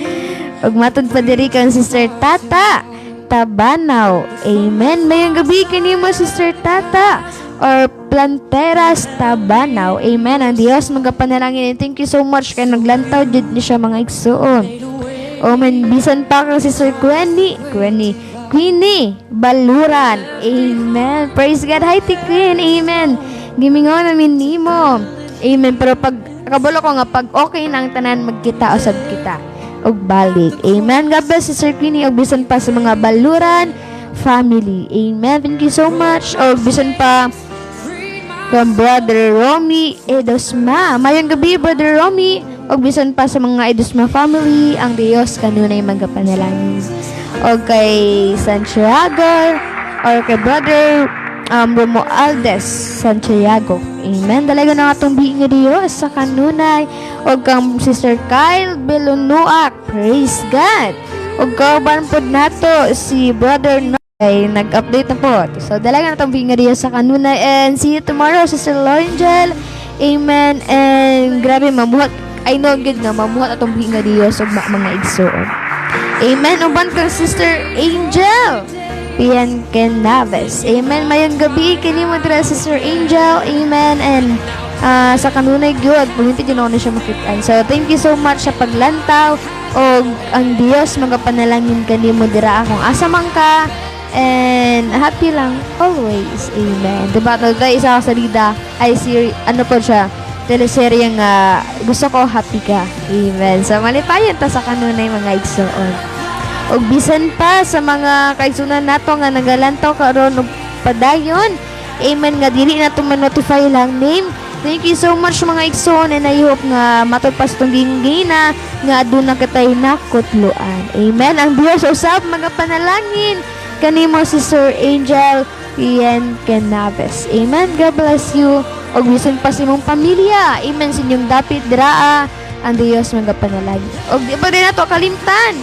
Ug matod pa diri kang Sister Tata Tabanaw. Amen. Mayang gabi kanimo Sister Tata or Planteras Tabanaw. Amen. Ang Dios magapanalangin. Thank you so much kay naglantaw jud ni siya mga igsoon. Amen. Bisan pa kang Sister Queenie Baluran. Amen. Praise God. Hi, Queen. Amen. Gimingon namin nimo. Amen. Pero pag kabalo ko nga pag okay nang tanan magkita usab kita og balik. Amen. God bless Sister Queenie og bisan pa sa mga Baluran family. Amen. Thank you so much. Og bisan pa kang Brother Romy Edosma. Mayong gabi, Brother Romy. Og bisan pa sa mga Edosma family, ang Dios kanunay magapanalangin. O kay Santiago or kay Brother Romualdez Santiago. Amen. Dalaga na atong biing nga Dios sa kanunay. O kang Sister Kyle Belonuak. Praise God. O kauban po nato si Brother ay nag-update na po. So dalaga na atong biing nga Dios sa kanunay. And see you tomorrow, Sister Lorangel. Amen. And grabe mamuhat. I know good nga mamuhat atong biing nga Dios og mga igsoon. Amen. Uban kang Sister Angel Pianken Naves. Amen. Mayang gabi kini mo dira Sister Angel. Amen. And sa kanunay gyud puminti din ako na siya makitaan. So thank you so much sa paglantaw og ang Dios magapanalangin kanimo dira akong asa man ka. And happy lang always. Amen. Diba tayo isa ka salida ay ano po siya teleserye nga gusto ko happy ka. Amen. So malipayon ta sa kanunay mga igsoon. Og bisan pa sa mga kaigsunan nato nga nagalantaw karon og padayon. Amen nga dili na to ma-notify lang name. Thank you so much mga igsoon and I hope nga matupad tong gingina nga aduna katay nakutluan. Amen. Ang Dios usab magapanalangin kanimo Sister Angel Ian Canaves. Amen. God bless you. Og bisan pa sa imong pamilya. Amen. Sa inyong dapit diraa ang Dios magapanalangin. Og di ba rin nato kalimtan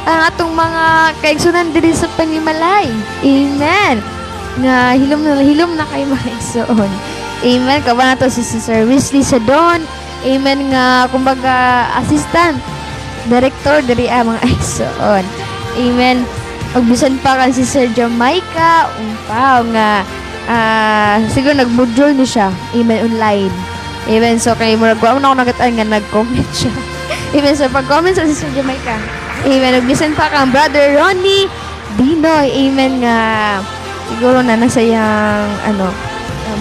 ang atong mga kaigsunan diri sa Panimalay. Amen. Nga hilom na kay mga igsoon. Amen. Kaban nato si Sister Wesley Sadon. Amen nga kumbaga assistant director diri mga igsoon. Amen. Og bisan pa kan si Sir Jamaica umpaw nga siguro nag-module ni siya. Amen. Online. Amen. So kay murag ko ako nagatay nga nag-comment siya. Amen. So pag-comment sa Sister Jamaica. Amen. Og bisan pa kang Brother Ronnie Dinoy. Amen nga siguro na nasayang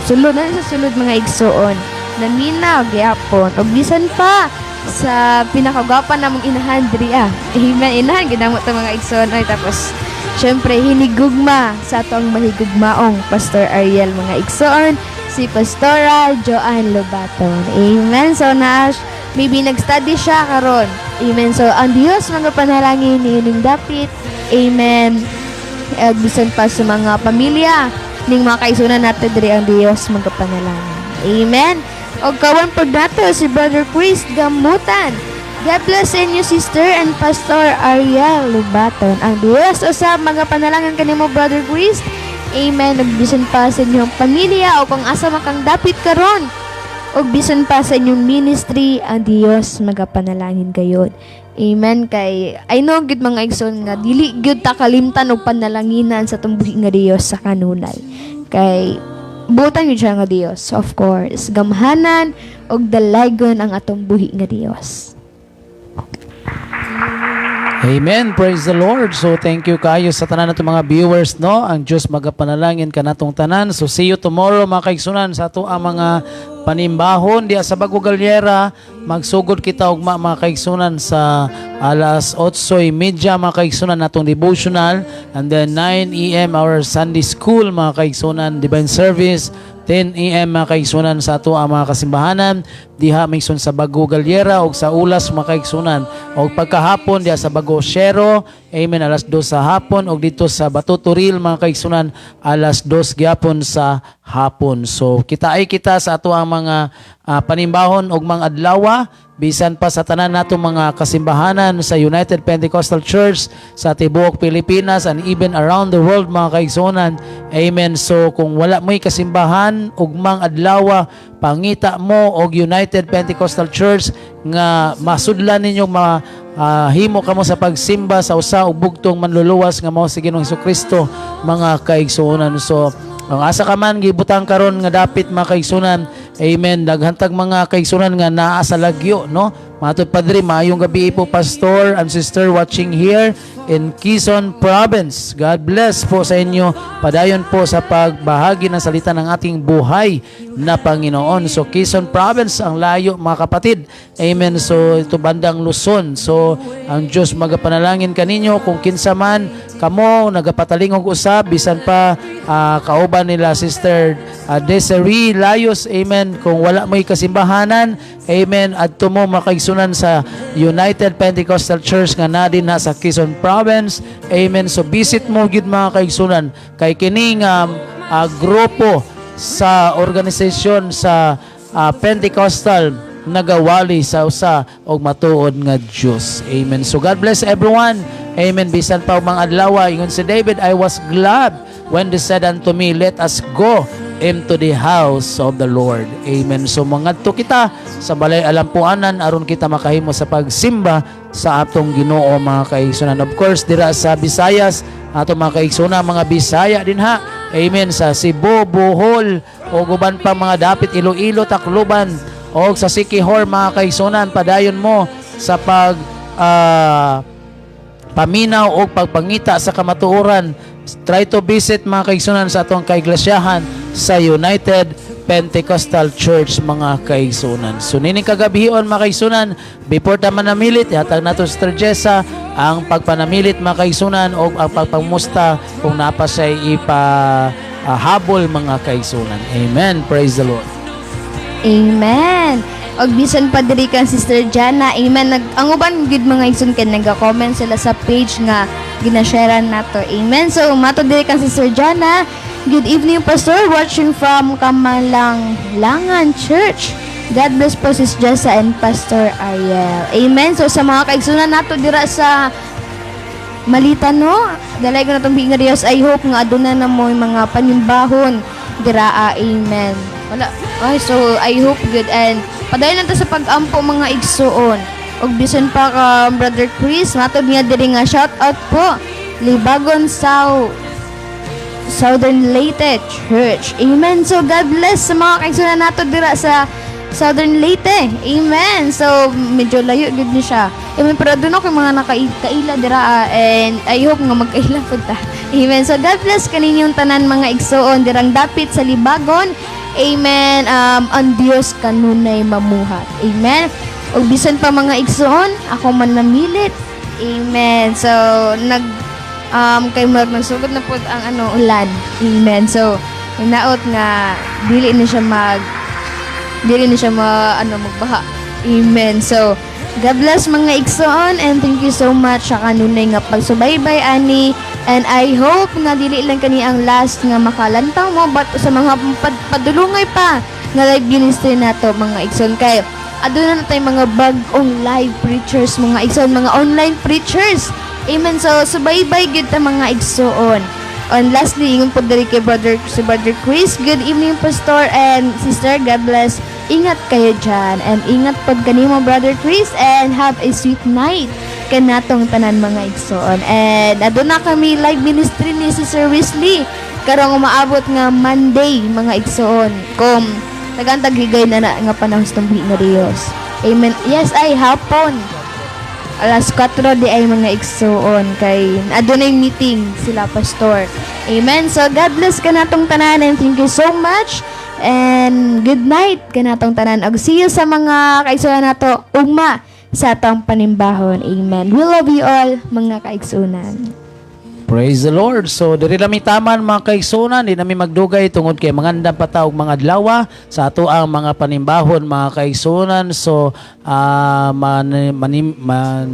sulod na sa sulod mga igsoon. Naminaw gyapon. Og bisan pa sa pinakagwapa namong inahan diri Amen. Inahan ginamot ta mga igsoon ay tapos syempre hinigugma sa atong mahigugmaong Pastor Ariel mga igsoon si Pastora Joanne Lobaton. Amen. So maybe nag-study siya karon. Amen. So ang Dios mga panalangin nining dapit. Amen. Bisan pa sa mga pamilya ning mga kaigsunan nato diri ang Dios magapanalangin. Amen. O kawan po dato si Brother Chris Gamutan. God bless sa inyo, Sister and Pastor Ariel Lubaton. Ang Diyos usab mga panalangin kanimo, Brother Chris. Amen. Ug bisan pa sa inyong pamilya o kung asa makang dapit karon. Ug bisan pa sa inyong ministry, ang Dios magapanalangin gayud. Amen. Kay I know gid mga igsoon nga dili gyud ta kalimtan og panalanginan sa tumbuhi nga Dios sa kanunay. Kay butan gyud siya nga Dios, of course. Gamhanan og dalaygon ang atong buhi nga Dios. Amen. Praise the Lord. So thank you kayo sa tanan nato mga viewers, no? Ang Dios magapanalangin kanatong tanan. So see you tomorrow mga kaigsunan sa ato ang mga panimbahon diya sa Bago Galyera. Magsugod kita og mga kaigsunan sa alas 8:30 mga kaigsunan natong devotional, and then 9 AM our Sunday school mga kaigsunan, divine service. 10 AM mga kaigsunan sa ato ang mga kasimbahanan diha maigsoon sa Bago Galyera og sa Ulas mga kaigsunan, og pagkahapon diha sa Bago Shero, amen, alas 2 sa hapon, og dito sa Bato Turil mga kaigsunan alas 2 gyapon sa hapon. So kita sa ato ang mga panimbahon og mga adlaw bisan pa sa tanan nato mga kasimbahanan sa United Pentecostal Church sa tibuok Pilipinas and even around the world mga kaigsunan. Amen. So kung wala mo'y kasimbahan ug mga adlaw, pangita mo og United Pentecostal Church nga masudlan ninyo himo kamo sa pagsimba sa usa og bugtong manluluwas nga mao si Ginoong Hesukristo mga kaigsunan. So ang asa ka man gibutang karon nga dapit mga kaigsunan, amen, daghantag mga kaigsunan nga naa sa lagyo, no? Matod Padre, maayong gabi po pastor and sister watching here in Quezon Province. God bless po sa inyo. Padayon po sa pagbahagi ng salita ng ating buhay na Panginoon. So Quezon Province ang layo mga kapatid. Amen. So ito bandang Luzon. So ang Diyos magapanalangin kaninyo kung kinsa man kamo nagapatalingog usab bisan pa kauban nila Sister Desiree Layos. Amen. Kung wala mo'y kasimbahanan, amen, adto mo makaigsunan sa United Pentecostal Church nga na din sa Quezon Province. Amen. So visit mo gid mga kaigsunan kay kining grupo sa organisasyon sa Pentecostal nagawali sa usa og matuod nga Dios. Amen. So God bless everyone. Amen. Bisan pa mga adlaw ingon si David, I was glad when they said unto me, let us go into the house of the Lord. Amen. So mangadto kita sa balay alampuanan aron kita makahimo sa pagsimba sa atong Ginoo mga kaigsunan. Of course dira sa Visayas, ato mga kaigsunan, mga Bisaya din ha. Amen. Sa Cebu, Bohol, o guban pa mga dapit Iloilo, Tacloban, o sa Siquijor mga kaigsunan, padayon mo sa paminaw o pagpangita sa kamatuoran. Try to visit mga kaigsunan sa atong kaiglesyaan sa United Pentecostal Church mga kaigsunan. So nining kagabihon mga kaigsunan, before ta manamilit, ihatag nato sa Jessa ang pagpanamilit mga kaigsunan o ang pagpamusta kung napa siya habol mga kaigsunan. Amen. Praise the Lord. Amen. Og bisan pa diri kan Sister Jana, amen, ang uban gid mga igsoon kay naga-comment sila sa page nga ginasharean nato. Amen. So mato diri kan Sister Jana, good evening pastor, watching from Kamalanglangan Church. God bless po Sis Jessa and Pastor Ariel. Amen. So sa mga kaigsunan nato dira sa Malita, no, dalay ko natong nga Dios, I hope nga aduna na mo yung mga panimbahon dira. Amen. Wala. Okay, so I hope good, and padayon lang ta sa pag-ampo mga igsuon. Og bisan pa ka Brother Chris, matod niya diri nga shout out po Libagon Southern Leyte Church. Amen. So God bless sa mga kaigsunan nato dira sa Southern Leyte. Amen. So medyo layo gid ni siya. Amen. Pero doon ako mga nakaila dira, and I hope nga magkaila pud ta. Amen. So God bless kaninyong tanan mga igsuon dirang dapit sa Libagon. Amen. Ang Dios kanunay mamuhat. Amen. O bisan pa mga igsoon, ako man namilit. Amen. So kay nagsugod na po ang ulan. Amen. So naot nga dili ni siya magbaha. Amen. So God bless mga igsoon, and thank you so much sa kanunay nga pagsubaybay ani. And I hope nga dili lang kani ang last nga makalantaw mo, but sa mga padulungay pa nga live ministry nato mga igsoon kay aduna na tayo mga bag-ong live preachers mga igsoon, mga online preachers. Amen. So subaybay gid ta mga igsoon. And lastly, ingon po diri kay si Brother Chris. Good evening, Pastor and Sister. God bless. Ingat kayo dyan. And ingat po kanimo, Brother Chris. And have a sweet night kanatong tanan mga igsoon. And aduna kami live ministry ni Sister Wesley. Karong umaabot nga Monday mga igsoon. Kung tagantag higay na nga panahon sa tumbi nga Dios. Amen. Yes, ay hapon. Alas 4 di ay mga igsoon kay adunay meeting sila pastor. Amen. So God bless kanatong tanan and thank you so much. And good night kanatong tanan. Og see you sa mga kaigsunan nato ugma sa atong panimbahon. Amen. We love you all mga kaigsunan. Praise the Lord. So, diri nami taman mga kaigsunan, di nami magdugay tungod kay mangandam pa ta og mga adlaw sa ato ang mga panimbahon mga kaigsunan. So,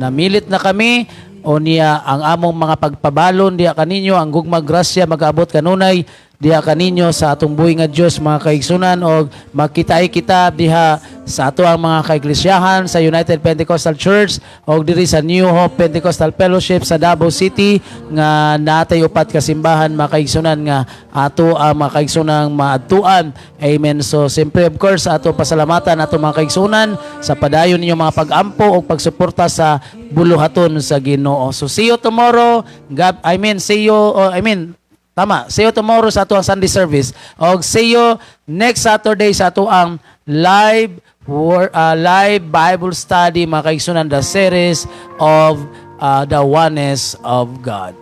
namilit na kami o niya ang among mga pagpabalon diha kaninyo ang gugmag grasya mag-abot kanunay diha kaninyo sa atong buhi nga Dios mga kaigsunan og makitay kita diha sa ato ang mga kaiglesiyahan sa United Pentecostal Church og diri sa New Hope Pentecostal Fellowship sa Davao City nga natay upat ka simbahan mga kaigsunan nga ato ang mga kaigsunang maadtuan. Amen. So siyempre of course ato pasalamatan ato mga kaigsunan sa padayon ninyo mga pag-ampo o pagsuporta sa buluhaton sa Ginoo. So see you tomorrow. See you tomorrow sa ato ang Sunday service. O see you next Saturday sa ato ang live Bible study mga kaigsunan, the series of the oneness of God.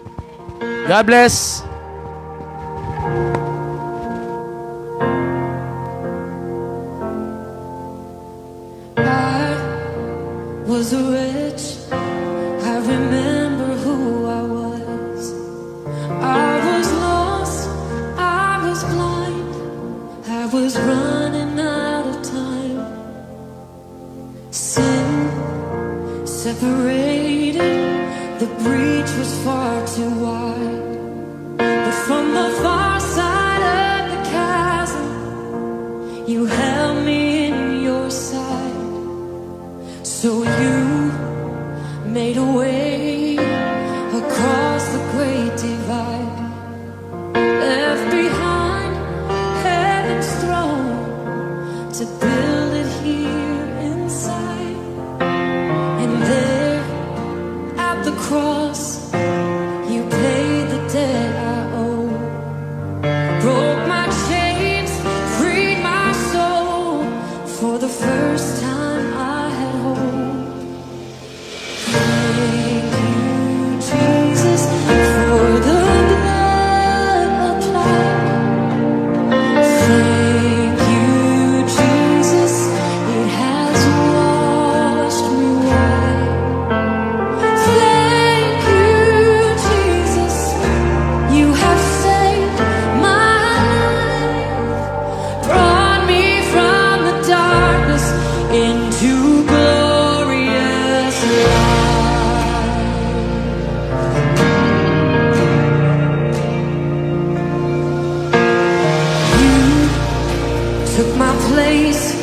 God bless. I was rich. I remember who I was. I was lost. I was blind. I was running out of time. Sin separated. The breach was far too wide. But from the far side of the chasm, you held me in your sight. So you made a way across the great divide, left behind heaven's throne to build it here inside. And there at the cross, you paid the debt I owe, broke my chains, freed my soul. For the first time I had hope. Thank you, Jesus, for the blood applied. Thank you, Jesus, it has washed me white. Thank you, Jesus, you have saved my life, brought me from the darkness into glorious light. You took my place,